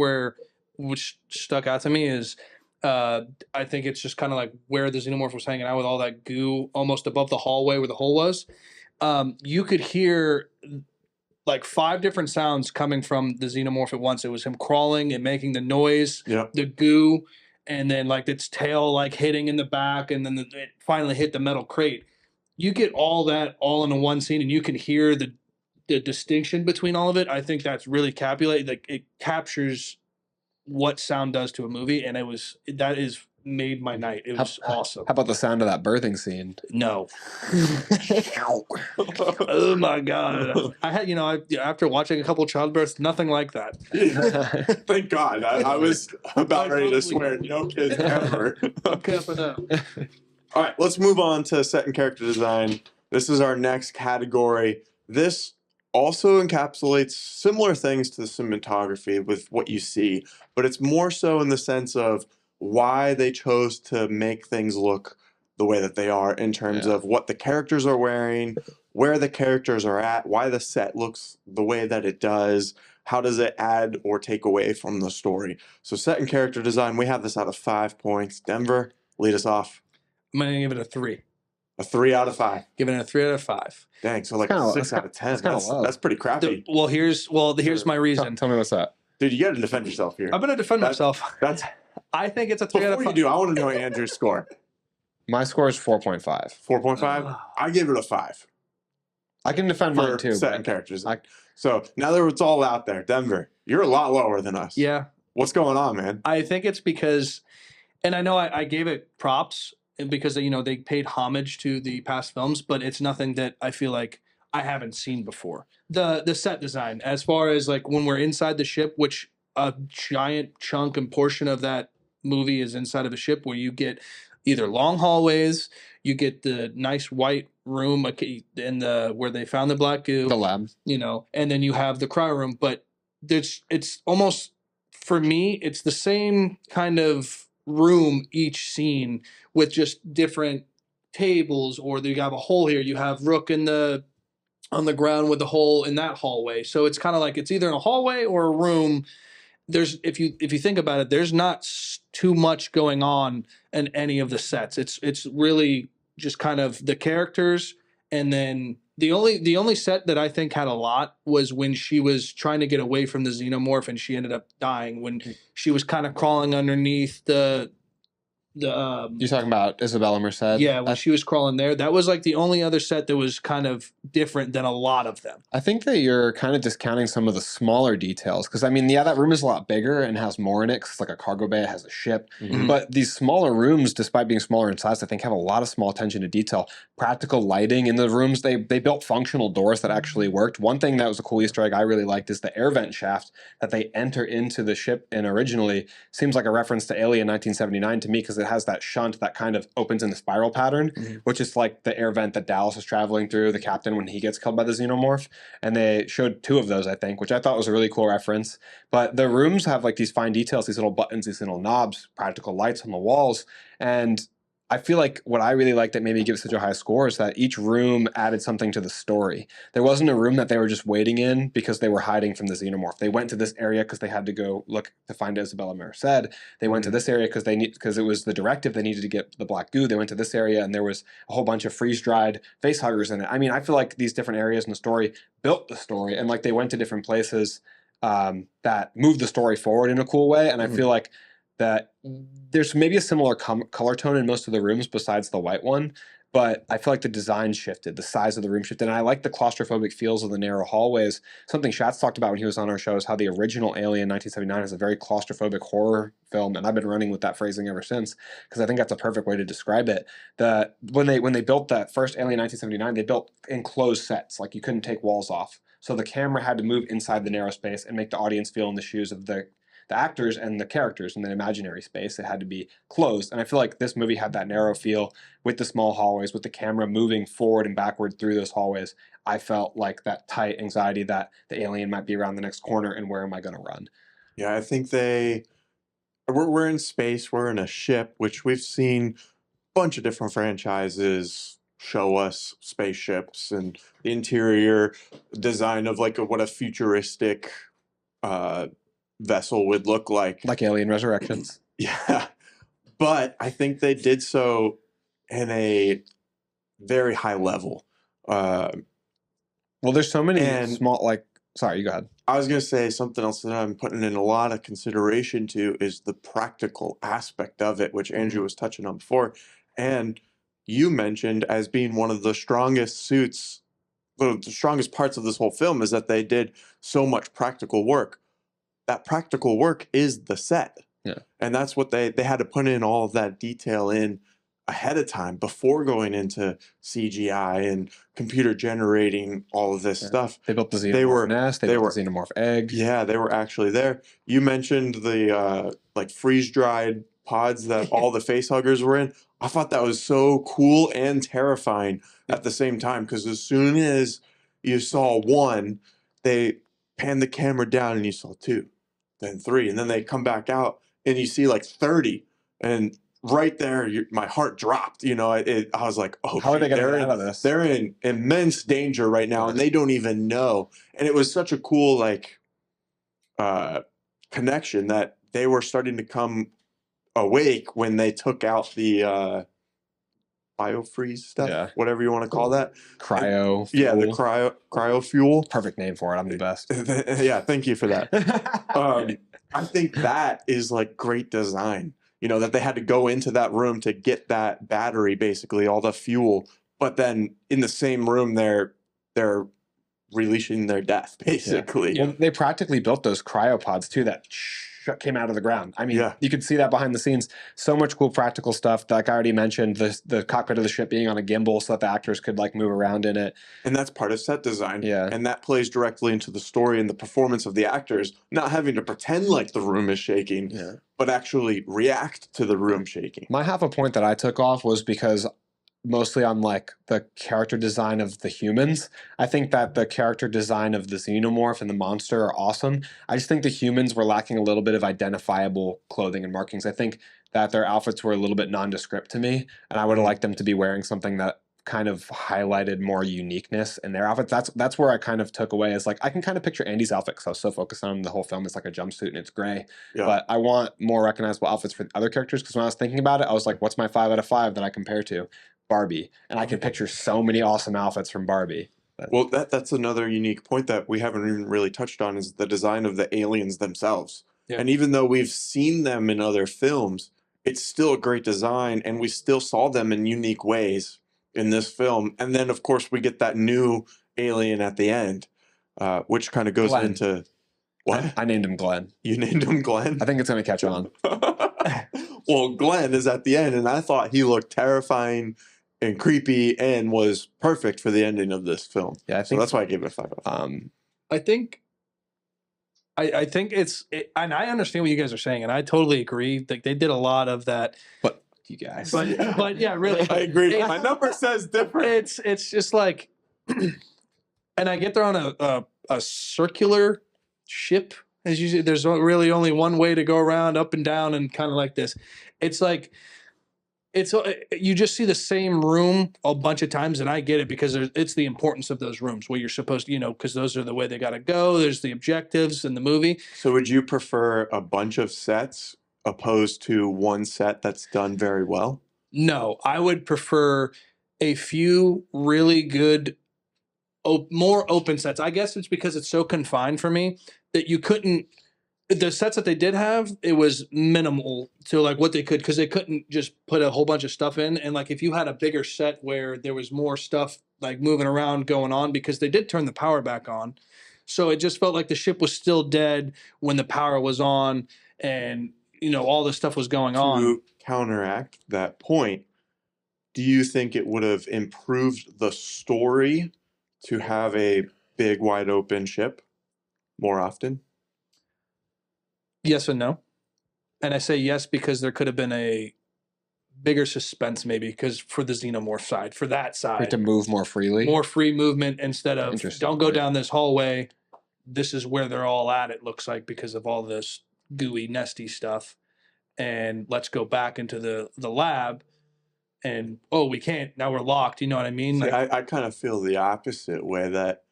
which stuck out to me is I think it's just kind of like where the xenomorph was hanging out with all that goo almost above the hallway where the hole was. You could hear like 5 different sounds coming from the xenomorph at once. It was him crawling and making the noise, the goo, and then like its tail like hitting in the back, and then it finally hit the metal crate. You get all that all in one scene, and you can hear the distinction between all of it. I think that's really capulated. Like it captures what sound does to a movie, and that is made my night. It was awesome. How about the sound of that birthing scene? No. Oh my god! I had after watching a couple childbirths, nothing like that. Thank God. I was about ready to swear, no kids ever. Okay, for now. All right, let's move on to set and character design. This is our next category. This also encapsulates similar things to the cinematography with what you see, but it's more so in the sense of why they chose to make things look the way that they are in terms of what the characters are wearing, where the characters are at, why the set looks the way that it does, how does it add or take away from the story. So set and character design, we have this out of 5 points. Denver, lead us off. I'm gonna give it a 3. A 3 out of 5. Giving it a 3 out of 5. Dang, so like kinda- a 6 that's out of 10. kinda low. That's pretty crappy. Here's my reason. Tell me what's that. Dude, you got to defend yourself here. I'm gonna defend myself. That's I think it's a 3 out of before 5. you do. I want to know Andrew's score. My score is 4.5. 4.5. I give it a 5 I can defend for mine too. set but and characters. I- So now that it's all out there, Denver, you're a lot lower than us. Yeah, What's going on, man? I think it's because, and I know I gave it props because they paid homage to the past films, but it's nothing that I feel like I haven't seen before. The set design, as far as like when we're inside the ship, which a giant chunk and portion of that movie is inside of a ship, where you get either long hallways, you get the nice white room in the where they found the black goo, the lab. and then you have the cryo room. But it's almost, for me, it's the same kind of room each scene with just different tables, or you have a hole here, you have Rook on the ground with the hole in that hallway. So it's kind of like it's either in a hallway or a room. There's if you think about it, there's not too much going on in any of the sets. It's really just kind of the characters, and then the only set that I think had a lot was when she was trying to get away from the xenomorph and she ended up dying, when she was kind of crawling underneath the You're talking about Isabella Merced? yeah, when she was crawling there. That was like the only other set that was kind of different than a lot of them. I think that you're kind of discounting some of the smaller details because, I mean, yeah, that room is a lot bigger and has more in it 'cause it's like a cargo bay, it has a ship. Mhm. But these smaller rooms, despite being smaller in size, I think have a lot of small attention to detail. Practical lighting in the rooms, they built functional doors that actually worked. One thing that was a cool Easter egg I really liked is the air vent shaft that they enter into the ship in originally seems like a reference to Alien 1979 to me because it has that shunt that kind of opens in the spiral pattern, which is like the air vent that Dallas is traveling through, the captain, when he gets killed by the xenomorph. And they showed 2 of those, I think, which I thought was a really cool reference. But the rooms have like these fine details, these little buttons, these little knobs, practical lights on the walls. And I feel like what I really liked that made me give such a high score is that each room added something to the story. There wasn't a room that they were just waiting in because they were hiding from the xenomorph. They went to this area because they had to go look to find Isabella Merced. They went to this area because it was the directive they needed to get the black goo. They went to this area and there was a whole bunch of freeze-dried face huggers in it. I mean, I feel like these different areas in the story built the story, and like they went to different places that moved the story forward in a cool way. And I feel like that there's maybe a similar color tone in most of the rooms besides the white one, but I feel like the design shifted, the size of the room shifted, and I like the claustrophobic feels of the narrow hallways. Something Schatz talked about when he was on our show is how the original Alien 1979 is a very claustrophobic horror film, and I've been running with that phrasing ever since because I think that's a perfect way to describe it. When they built that first Alien 1979, they built enclosed sets, like you couldn't take walls off. So the camera had to move inside the narrow space and make the audience feel in the shoes of the actors and the characters in the imaginary space. It had to be closed. And I feel like this movie had that narrow feel with the small hallways, with the camera moving forward and backward through those hallways. I felt like that tight anxiety that the alien might be around the next corner and where am I going to run? Yeah, I think we're in space, we're in a ship, which we've seen a bunch of different franchises show us spaceships and the interior design of like what a futuristic vessel would look like. Like Alien Resurrections. Yeah. But I think they did so in a very high level. Well, there's so many small, like, sorry, you go ahead. I was going to say something else that I'm putting in a lot of consideration to is the practical aspect of it, which Andrew was touching on before. And you mentioned as being one of the strongest suits, the strongest parts of this whole film is that they did so much practical work. That practical work is the set. Yeah. And that's what they had to put in all of that detail in ahead of time before going into CGI and computer generating all of this stuff. They built the xenomorph nest, they built the xenomorph egg. Yeah, they were actually there. You mentioned the like freeze-dried pods that all the face huggers were in. I thought that was so cool and terrifying at the same time, because as soon as you saw one, they panned the camera down and you saw two, then three, and then they come back out and you see like 30, and right there, my heart dropped. You know, I was like, "Oh, How are they shit, going to get out of this?" They're in immense danger right now, and they don't even know." And it was such a cool connection that they were starting to come awake when they took out the biofreeze stuff, whatever you want to call that. Cryo fuel. Yeah, the cryo fuel. Perfect name for it. I'm the best. Yeah, thank you for that. I think that is like great design. You know, that they had to go into that room to get that battery, basically all the fuel, but then in the same room they're releasing their death, basically. Well, they practically built those cryopods too that came out of the ground. I mean, you could see that behind the scenes. So much cool practical stuff. Like I already mentioned, the cockpit of the ship being on a gimbal so that the actors could like move around in it. And that's part of set design. Yeah. And that plays directly into the story and the performance of the actors, not having to pretend like the room is shaking, but actually react to the room shaking. My half a point that I took off was because mostly on like the character design of the humans. I think that the character design of the xenomorph and the monster are awesome. I just think the humans were lacking a little bit of identifiable clothing and markings. I think that their outfits were a little bit nondescript to me, and I would have liked them to be wearing something that kind of highlighted more uniqueness in their outfits. That's where I kind of took away, is like I can kind of picture Andy's outfit because I was so focused on the whole film. It's like a jumpsuit and it's gray. But I want more recognizable outfits for the other characters, because when I was thinking about it, I was like, what's my 5 out of 5 that I compare to? Barbie. And I can picture so many awesome outfits from Barbie. Well, that's another unique point that we haven't even really touched on, is the design of the aliens themselves. And even though we've seen them in other films, it's still a great design, and we still saw them in unique ways in this film. And then, of course, we get that new alien at the end, which kind of goes into... What? I named him Glenn. You named him Glenn? I think it's going to catch on. Well, Glenn is at the end, and I thought he looked terrifying and creepy and was perfect for the ending of this film. Yeah, I think so that's why I gave it a 5 out of 5. I think and I understand what you guys are saying, and I totally agree. Like they did a lot of that. But you guys. But yeah, really. I agree. My number says different. It's just like, and I get they're on a circular ship, as you say. There's really only one way to go around, up and down, and kind of like this. It's like, you just see the same room a bunch of times, and I get it, because it's the importance of those rooms where you're supposed to, because those are the way they got to go. There's the objectives in the movie. So would you prefer a bunch of sets opposed to one set that's done very well? No, I would prefer a few really good, more open sets. I guess it's because it's so confined for me that you couldn't. The sets that they did have, it was minimal to like what they could, because they couldn't just put a whole bunch of stuff in. And like if you had a bigger set where there was more stuff like moving around going on, because they did turn the power back on, so it just felt like the ship was still dead when the power was on, and all this stuff was going on. To counteract that point, do you think it would have improved the story to have a big wide open ship more often? Yes and no. And I say yes because there could have been a bigger suspense, maybe, because for the xenomorph side, for that side, to move more freely, more free movement, instead of don't go down this hallway. This is where they're all at, it looks like, because of all this gooey, nesty stuff. And let's go back into the lab. And we can't. Now we're locked. You know what I mean? See, I kind of feel the opposite way, that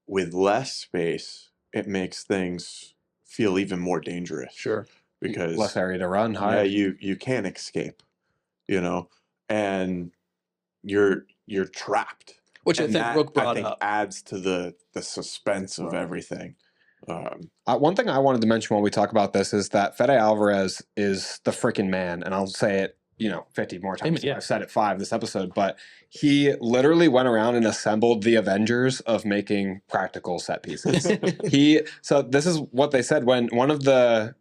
with less space, it makes things feel even more dangerous. Sure. Because less area to run, hide. Yeah, you can't escape, and you're trapped. Which I think Brooke brought up adds to the suspense of everything. One thing I wanted to mention while we talk about this is that Fede Alvarez is the freaking man, and I'll say it 50 more times. I've said it 5 this episode, but he literally went around and assembled the Avengers of making practical set pieces. So this is what they said when one of the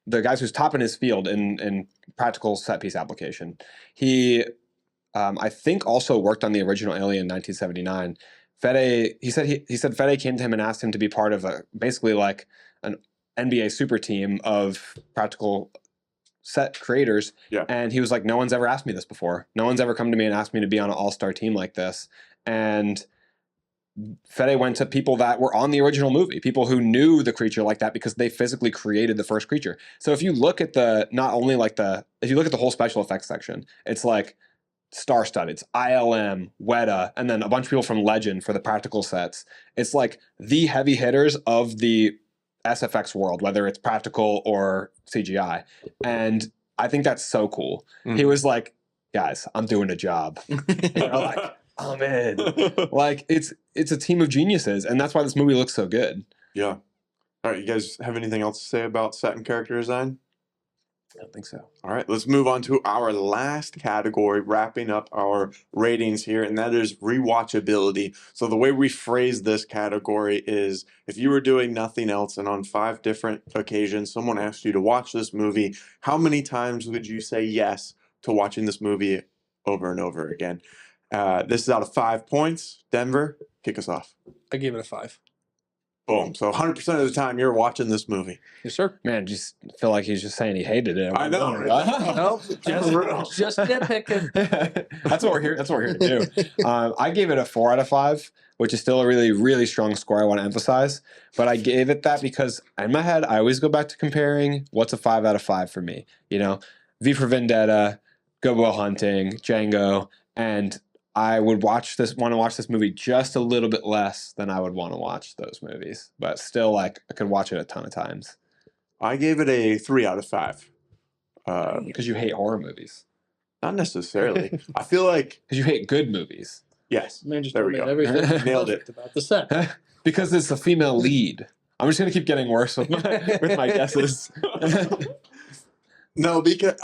guys who's top in his field in practical set piece application, he I think also worked on the original Alien in 1979. Fede, he said Fede came to him and asked him to be part of basically like an NBA super team of practical set creators. Yeah. And he was like, no one's ever asked me this before. No one's ever come to me and asked me to be on an all-star team like this. And Fede went to people that were on the original movie, people who knew the creature like that because they physically created the first creature. So if you look at if you look at the whole special effects section, it's like star-studded. It's ILM, Weta, and then a bunch of people from Legend for the practical sets. It's like the heavy hitters of the SFX world, whether it's practical or CGI. And I think that's so cool. He was like, guys, I'm doing a job. And they're like, oh man. Like it's a team of geniuses, and that's why this movie looks so good. Yeah. All right, you guys have anything else to say about set and character design? I don't think so. All right, let's move on to our last category, wrapping up our ratings here, and that is rewatchability. So the way we phrase this category is, if you were doing nothing else and on 5 different occasions someone asked you to watch this movie, how many times would you say yes to watching this movie over and over again? This is out of 5 points. Denver, kick us off. I gave it a 5. Boom. So 100% of the time you're watching this movie. Yes, sir. Man, just feel like he's just saying he hated it. I know. Nope, just nitpicking. That's what we're here. That's what we're here to do. I gave it a 4 out of 5, which is still a really, really strong score. I want to emphasize, but I gave it that because in my head I always go back to comparing what's a 5 out of 5 for me. You know, V for Vendetta, Go Go Hunting, Django, and I would want to watch this movie just a little bit less than I would want to watch those movies, but still, like, I could watch it a ton of times. I gave it a 3 out of 5. Because you hate horror movies. Not necessarily. I feel like... Because you hate good movies. Yes. Man, just there we go. Everything Nailed it. About the set. Because it's a female lead. I'm just going to keep getting worse with my guesses. No, because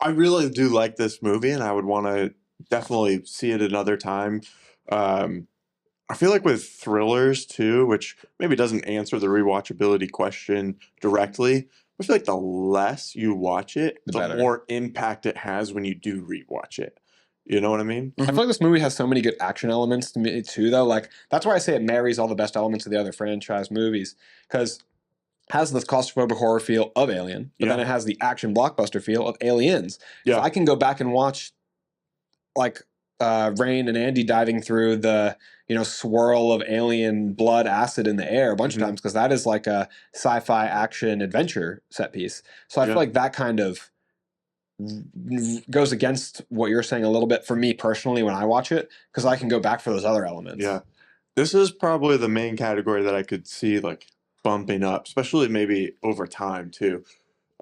I really do like this movie, and I would want to definitely see it another time. I feel like with thrillers too, which maybe doesn't answer the rewatchability question directly, I feel like the less you watch it, the more impact it has when you do rewatch it. You know what I mean? I feel like this movie has so many good action elements to me too, though. Like, that's why I say it marries all the best elements of the other franchise movies, because it has this claustrophobic horror feel of Alien, but then it has the action blockbuster feel of Aliens. Yeah. If I can go back and watch, like, Rain and Andy diving through the, swirl of alien blood acid in the air a bunch of times, because that is like a sci-fi action adventure set piece. So I feel like that kind of goes against what you're saying a little bit for me personally when I watch it, because I can go back for those other elements. Yeah. This is probably the main category that I could see like bumping up, especially maybe over time too.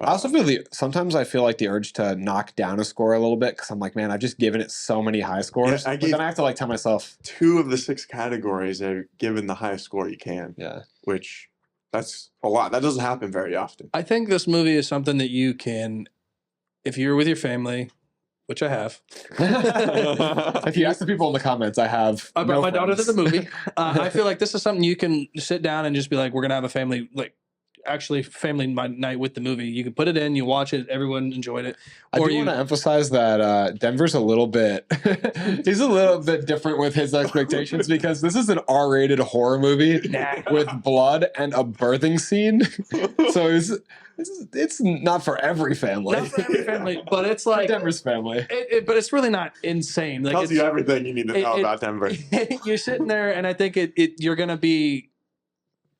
I also feel sometimes I feel like the urge to knock down a score a little bit, because I'm like, man, I've just given it so many high scores. Yeah, but then I have to like tell myself 2 of the 6 categories are given the highest score you can. Yeah. Which that's a lot. That doesn't happen very often. I think this movie is something that you can, if you're with your family, which I have. If you ask the people in the comments, I have. I brought my daughter to the movie. I feel like this is something you can sit down and just be like, we're going to have a family, family night with the movie. You can put it in, you watch it, everyone enjoyed it. I do want to emphasize that Denver's a little bit, he's a little bit different with his expectations, because this is an R-rated horror movie with blood and a birthing scene. So it's not for every family. Not for every family, but it's like Denver's family. But it's really not insane. Like, tells you everything you need to know about Denver. You're sitting there, and I think you're gonna be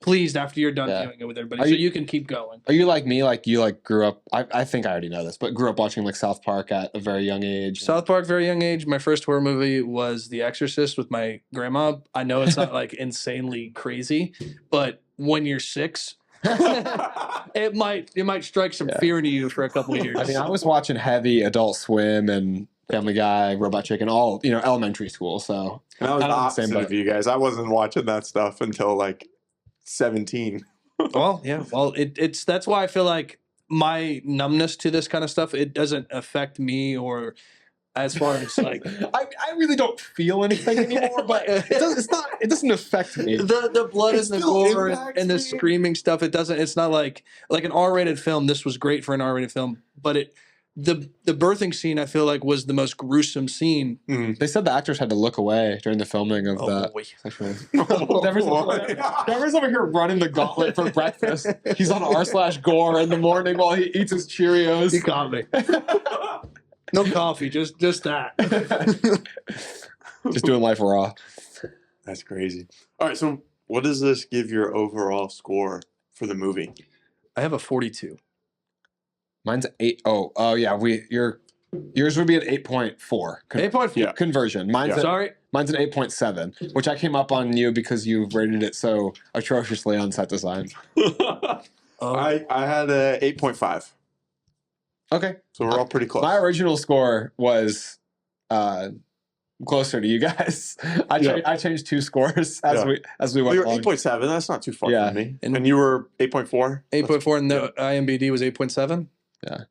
pleased after you're done viewing it with everybody, so you can keep going. Are you like me? Like, you grew up, I think I already know this, but grew up watching like South Park at a very young age. South Park, very young age. My first horror movie was The Exorcist with my grandma. I know it's not like insanely crazy, but when you're 6, it might strike some fear into you for a couple of years. I mean, I was watching heavy Adult Swim and Family Guy, Robot Chicken, all elementary school. So I was the opposite of you guys. I wasn't watching that stuff until like 17. Well, yeah. Well, it's that's why I feel like my numbness to this kind of stuff, it doesn't affect me, or as far as like I really don't feel anything anymore, but it doesn't affect me. The blood and the gore and the screaming stuff, it's not like an R-rated film. This was great for an R-rated film, but the birthing scene I feel like was the most gruesome scene. They said the actors had to look away during the filming of that. Deborah's over here running the gauntlet for breakfast. He's on r/gore in the morning while he eats his Cheerios. You got me. No coffee, just that. Just doing life raw. That's crazy. All right, so what does this give your overall score for the movie? I have a 42. Mine's 8. Oh yeah. Yours would be an 8.4. 8.4. Yeah. Conversion. Mine's an 8.7, which I came up on you because you rated it so atrociously on set design. I had a 8.5. Okay. So we're all pretty close. My original score was closer to you guys. I changed 2 scores as we went You were along. 8.7. That's not too far Yeah. from me. And you were 8.4? 8.4 and the IMDb was 8.7. Yeah.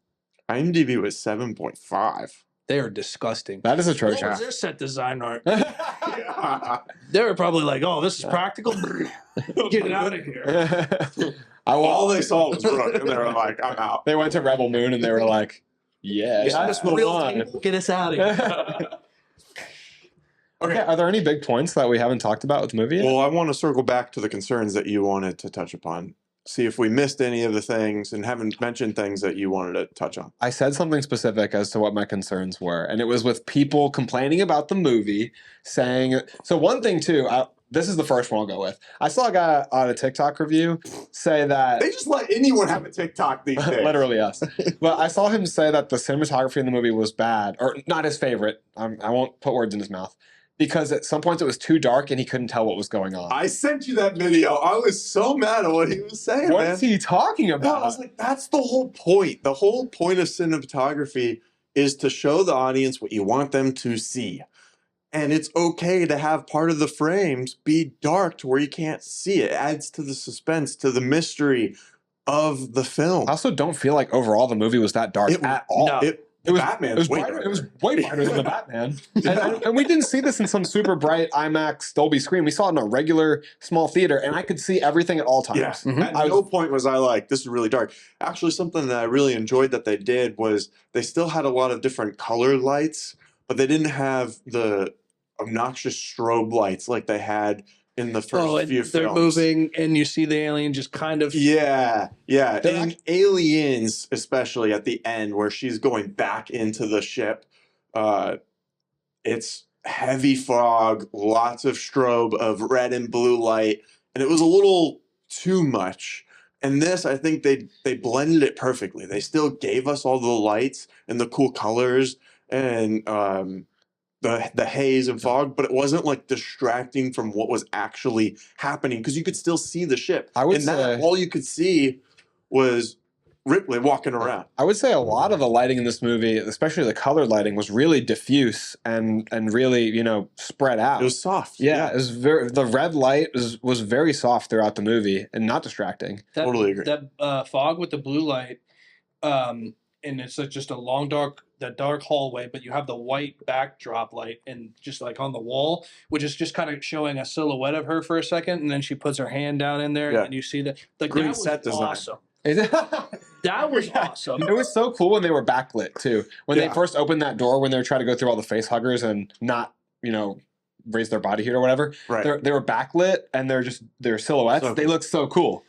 IMDb was 7.5. They are disgusting. That is atrocious. What was their set design art? They were probably like, "Oh, this is practical. Get it out of here." All they saw was Brooke, and they were like, "I'm out." They went to Rebel Moon and they were like, "Yeah, that's the one." Get us out of here. Okay, are there any big points that we haven't talked about with the movie yet? Well, I want to circle back to the concerns that you wanted to touch upon. See if we missed any of the things and haven't mentioned things that you wanted to touch on. I said something specific as to what my concerns were, and it was with people complaining about the movie, saying... So one thing, too, this is the first one I'll go with. I saw a guy on a TikTok review say that... They just let anyone have a TikTok these days. Literally, yes. But I saw him say that the cinematography in the movie was bad, or not his favorite. I won't put words in his mouth. Because at some points it was too dark and he couldn't tell what was going on. I sent you that video. I was so mad at what he was saying, man. What's he talking about? I was like, that's the whole point. The whole point of cinematography is to show the audience what you want them to see. And it's okay to have part of the frames be dark to where you can't see it. It adds to the suspense, to the mystery of the film. I also don't feel like overall the movie was that dark at all. No. It was way brighter than the Batman. And we didn't see this in some super bright IMAX Dolby screen. We saw it in a regular small theater, and I could see everything at all times. Yeah. Mm-hmm. At no point was I like, this is really dark. Actually, something that I really enjoyed that they did was they still had a lot of different color lights, but they didn't have the obnoxious strobe lights like they had in the first few films. They're moving, and you see the alien just kind of... Yeah. And Aliens, especially at the end, where she's going back into the ship, it's heavy fog, lots of strobe of red and blue light, and it was a little too much. And this, I think they blended it perfectly. They still gave us all the lights and the cool colors and... the haze and fog, but it wasn't like distracting from what was actually happening because you could still see the ship. All you could see was Ripley walking around. I would say a lot of the lighting in this movie, especially the color lighting, was really diffuse and really, spread out. It was soft. Yeah. It was the red light was very soft throughout the movie and not distracting. Totally agree. That fog with the blue light, and it's like just a long dark hallway, but you have the white backdrop light and just like on the wall, which is just kind of showing a silhouette of her for a second, and then she puts her hand down in there, and you see that. Like, great that was set design. Awesome. That was awesome. It was so cool when they were backlit too. When they first opened that door, when they were trying to go through all the face huggers and not, raise their body heat or whatever. Right. They were backlit and they're silhouettes. So they look so cool.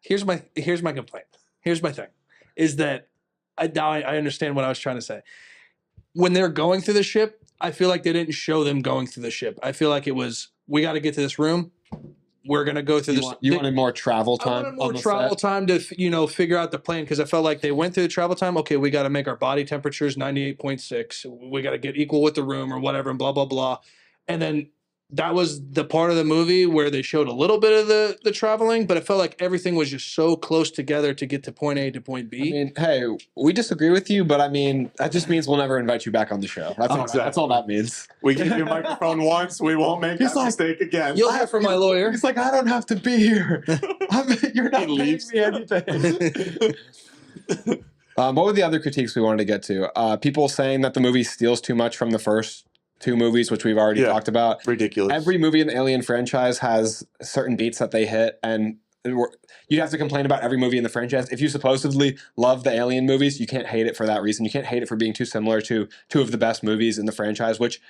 Here's my complaint. Here's my thing, is that I understand what I was trying to say. When they're going through the ship, I feel like they didn't show them going through the ship. I feel like it was, we got to get to this room. We're going to go through this. You wanted more travel time? I wanted more travel time to, figure out the plan, because I felt like they went through the travel time. Okay, we got to make our body temperatures 98.6. We got to get equal with the room or whatever, and blah, blah, blah. And then that was the part of the movie where they showed a little bit of the traveling, but it felt like everything was just so close together to get to point A to point B. I mean, hey, we disagree with you, but I mean, that just means we'll never invite you back on the show. That's all that means. We gave you a microphone once. We won't make that mistake again. You'll hear from my lawyer. He's like, I don't have to be here. You're not paying me anything. What were the other critiques we wanted to get to? People saying that the movie steals too much from the first 2 movies, which we've already talked about. Ridiculous. Every movie in the Alien franchise has certain beats that they hit, and you'd have to complain about every movie in the franchise. If you supposedly love the Alien movies, you can't hate it for that reason. You can't hate it for being too similar to two of the best movies in the franchise, which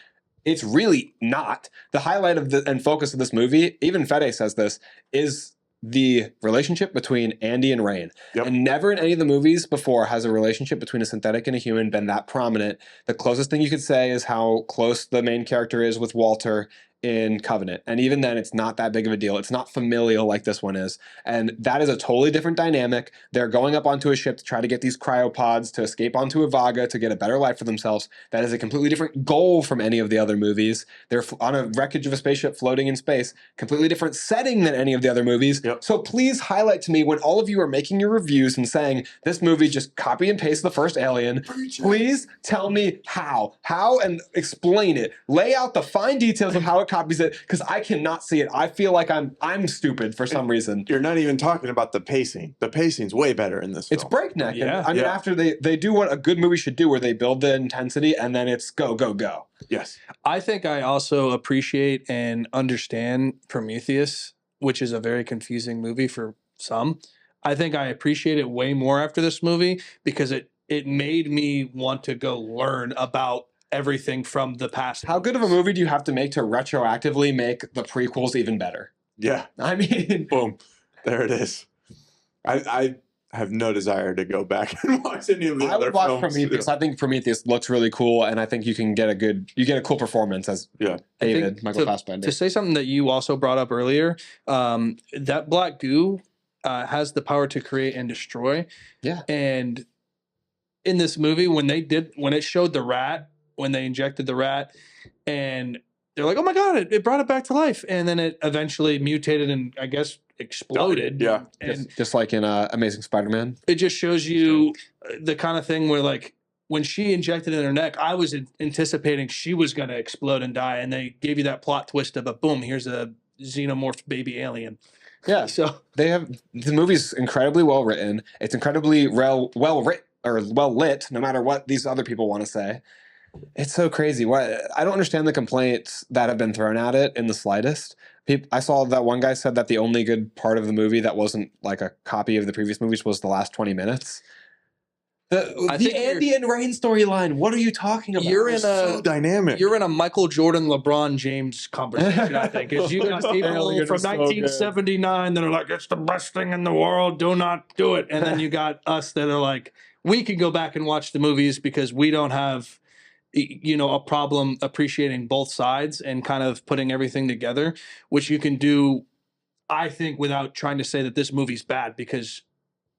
it's really not. The highlight of and focus of this movie, even Fede says this, is the relationship between Andy and Rain. Yep. And never in any of the movies before has a relationship between a synthetic and a human been that prominent. The closest thing you could say is how close the main character is with Walter in Covenant. And even then, it's not that big of a deal. It's not familial like this one is. And that is a totally different dynamic. They're going up onto a ship to try to get these cryopods to escape onto Ivaga to get a better life for themselves. That is a completely different goal from any of the other movies. They're on a wreckage of a spaceship floating in space. Completely different setting than any of the other movies. Yep. So please highlight to me when all of you are making your reviews and saying this movie just copy and paste the first Alien. Please tell me how. How, and explain it. Lay out the fine details of how it copies it, because I cannot see it. I feel like I'm stupid for some reason. You're not even talking about the pacing. The pacing's way better in this film. It's breakneck. Yeah. And, I mean, after they do what a good movie should do, where they build the intensity and then it's go, go, go. Yes. I think I also appreciate and understand Prometheus, which is a very confusing movie for some. I think I appreciate it way more after this movie because it made me want to go learn about everything from the past. How good of a movie do you have to make to retroactively make the prequels even better? Yeah. I mean, Boom. There it is. I have no desire to go back and watch any of the I other would watch films. Prometheus. I think Prometheus looks really cool, and I think you can get a cool performance as David, Michael Fassbender. To say something that you also brought up earlier, that black goo has the power to create and destroy. Yeah. And in this movie, when it showed the rat, when they injected the rat, and they're like, oh my God, it brought it back to life. And then it eventually mutated and I guess exploded. Yeah. And just like in Amazing Spider-Man. it just shows you the kind of thing where, like, when she injected it in her neck, I was anticipating she was going to explode and die. And they gave you that plot twist of boom, here's a xenomorph baby alien. Yeah. So the movie's incredibly well written. It's incredibly well written or well lit, no matter what these other people want to say. It's so crazy. I don't understand the complaints that have been thrown at it in the slightest. I saw that one guy said that the only good part of the movie that wasn't like a copy of the previous movies was the last 20 minutes. The Andy and Rain storyline. What are you talking about? You're in so dynamic. You're in a Michael Jordan, LeBron James conversation, I think. Because you got people from 1979 that are like, it's the best thing in the world. Do not do it. And then you got us that are like, we can go back and watch the movies because we don't have a problem appreciating both sides and kind of putting everything together, which you can do, I think, without trying to say that this movie's bad because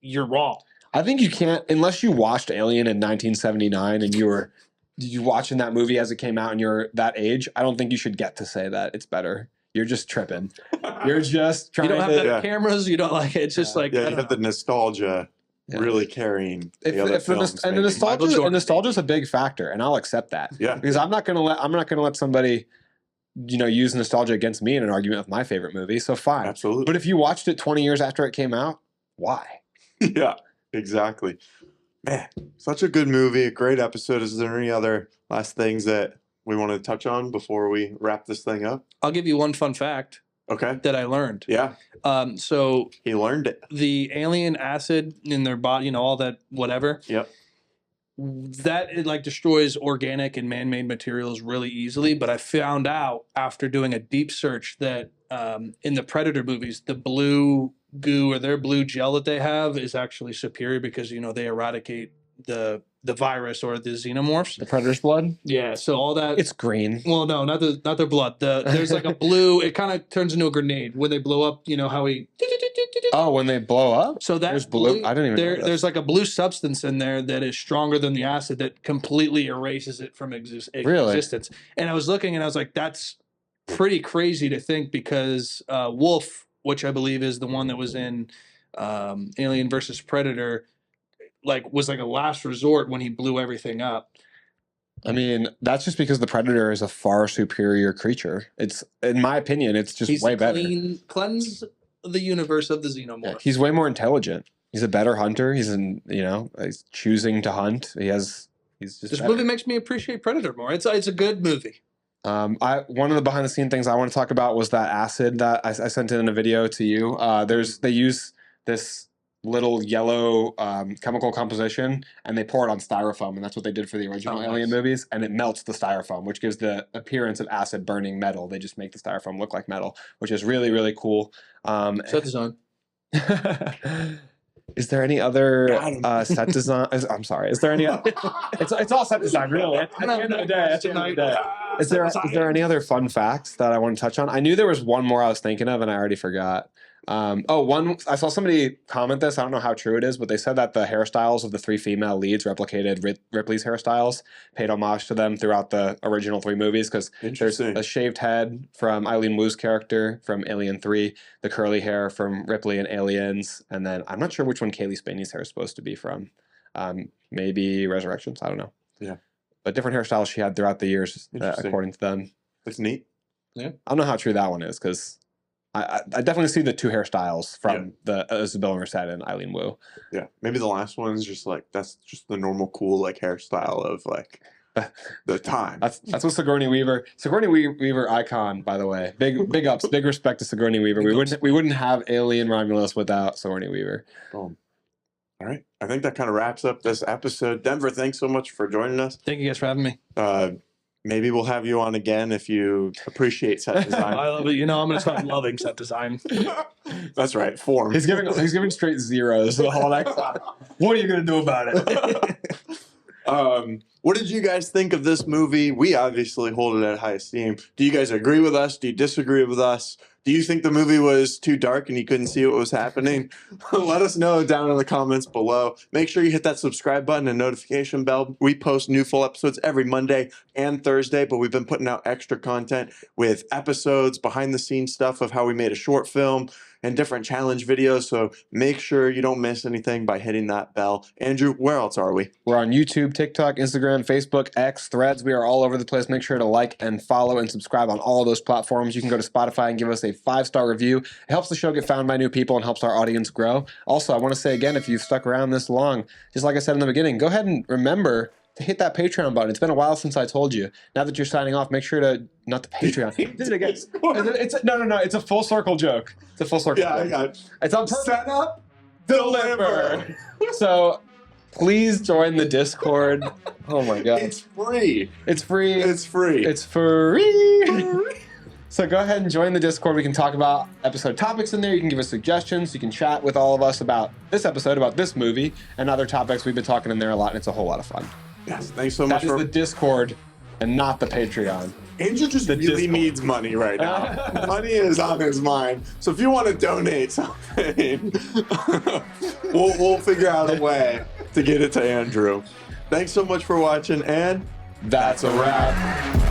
you're wrong. I think you can't, unless you watched Alien in 1979 and you watching that movie as it came out and you're that age, I don't think you should get to say that it's better. You're just tripping. You're just trying to... You don't have better cameras. You don't like it. It's just like... Yeah, you have the nostalgia really carrying the other films. And the nostalgia is a big factor, and I'll accept that. Yeah. Because I'm not gonna let somebody, use nostalgia against me in an argument of my favorite movie. So fine. Absolutely. But if you watched it 20 years after it came out, why? Yeah, exactly. Man, such a good movie, a great episode. Is there any other last things that we want to touch on before we wrap this thing up? I'll give you one fun fact. Okay. That I learned. Yeah. So he learned it. The alien acid in their body, all that whatever. Yep. That it destroys organic and man-made materials really easily. But I found out after doing a deep search that in the Predator movies, the blue goo or their blue gel that they have is actually superior because they eradicate the virus or the xenomorphs. The Predator's blood? Yeah, so all that... It's green. Well, no, not their blood. There's like a blue... It kind of turns into a grenade. When they blow up, how we... Oh, when they blow up? So there's blue... I didn't even know that. There's like a blue substance in there that is stronger than the acid that completely erases it from existence. And I was looking and I was like, that's pretty crazy to think because Wolf, which I believe is the one that was in Alien versus Predator... was like a last resort when he blew everything up. I mean, that's just because the Predator is a far superior creature. It's, in my opinion, it's just way better. Cleanse the universe of the xenomorph. Yeah, he's way more intelligent. He's a better hunter. He's he's choosing to hunt. He's just this movie makes me appreciate Predator more. It's a good movie. One of the behind the scene things I want to talk about was that acid that I sent in a video to you. They use this little yellow chemical composition and they pour it on styrofoam, and that's what they did for the original Alien movies, and it melts the styrofoam, which gives the appearance of acid burning metal. They just make the styrofoam look like metal, which is really, really cool. Set design. Is there any other set design? I'm sorry. Is there any? It's all set design, really. At the end of the day. Is there any other fun facts that I want to touch on? I knew there was one more I was thinking of, and I already forgot. One I saw somebody comment this. I don't know how true it is, but they said that the hairstyles of the 3 female leads replicated Ripley's hairstyles, paid homage to them throughout the original 3 movies, because there's a shaved head from Eileen Wu's character from Alien 3, the curly hair from Ripley in Aliens, and then I'm not sure which one Kaylee Spinney's hair is supposed to be from. Maybe Resurrections. I don't know. Yeah, but different hairstyles she had throughout the years, according to them. That's neat. Yeah, I don't know how true that one is, because I definitely see the 2 hairstyles from the Isabella Merced and Eileen Wu. Yeah, maybe the last one's just like, that's just the normal cool like hairstyle of like the time. That's what Sigourney Weaver icon, by the way. Big ups, big respect to Sigourney Weaver. We wouldn't have Alien Romulus without Sigourney Weaver. Boom. All right, I think that kind of wraps up this episode. Denver, thanks so much for joining us. Thank you guys for having me. Maybe we'll have you on again if you appreciate set design. I love it. I'm going to start loving set design. That's right. Form. He's giving straight zeros the whole next time. What are you going to do about it? What did you guys think of this movie? We obviously hold it at high esteem. Do you guys agree with us? Do you disagree with us? Do you think the movie was too dark and you couldn't see what was happening? Let us know down in the comments below. Make sure you hit that subscribe button and notification bell. We post new full episodes every Monday and Thursday, but we've been putting out extra content with episodes, behind the scenes stuff of how we made a short film, and different challenge videos. So make sure you don't miss anything by hitting that bell. Andrew, where else are we? We're on YouTube, TikTok, Instagram, Facebook, X, Threads. We are all over the place. Make sure to like and follow and subscribe on all of those platforms. You can go to Spotify and give us a 5-star review. It helps the show get found by new people and helps our audience grow. Also, I want to say again, if you've stuck around this long, just like I said in the beginning, go ahead and remember to hit that Patreon button. It's been a while since I told you. Now that you're signing off, make sure to, not the Patreon. Did it again. No. It's a full circle joke. It's a full circle joke. I got it. It's on purpose. Set up, Deliver. So please join the Discord. Oh my God. It's free. It's free. It's free. It's free. So go ahead and join the Discord. We can talk about episode topics in there. You can give us suggestions. You can chat with all of us about this episode, about this movie, and other topics. We've been talking in there a lot, and it's a whole lot of fun. Yes, thanks so much. That is the Discord and not the Patreon. Andrew just really needs money right now. Money is on his mind. So if you want to donate something, we'll figure out a way to get it to Andrew. Thanks so much for watching, and That's a wrap.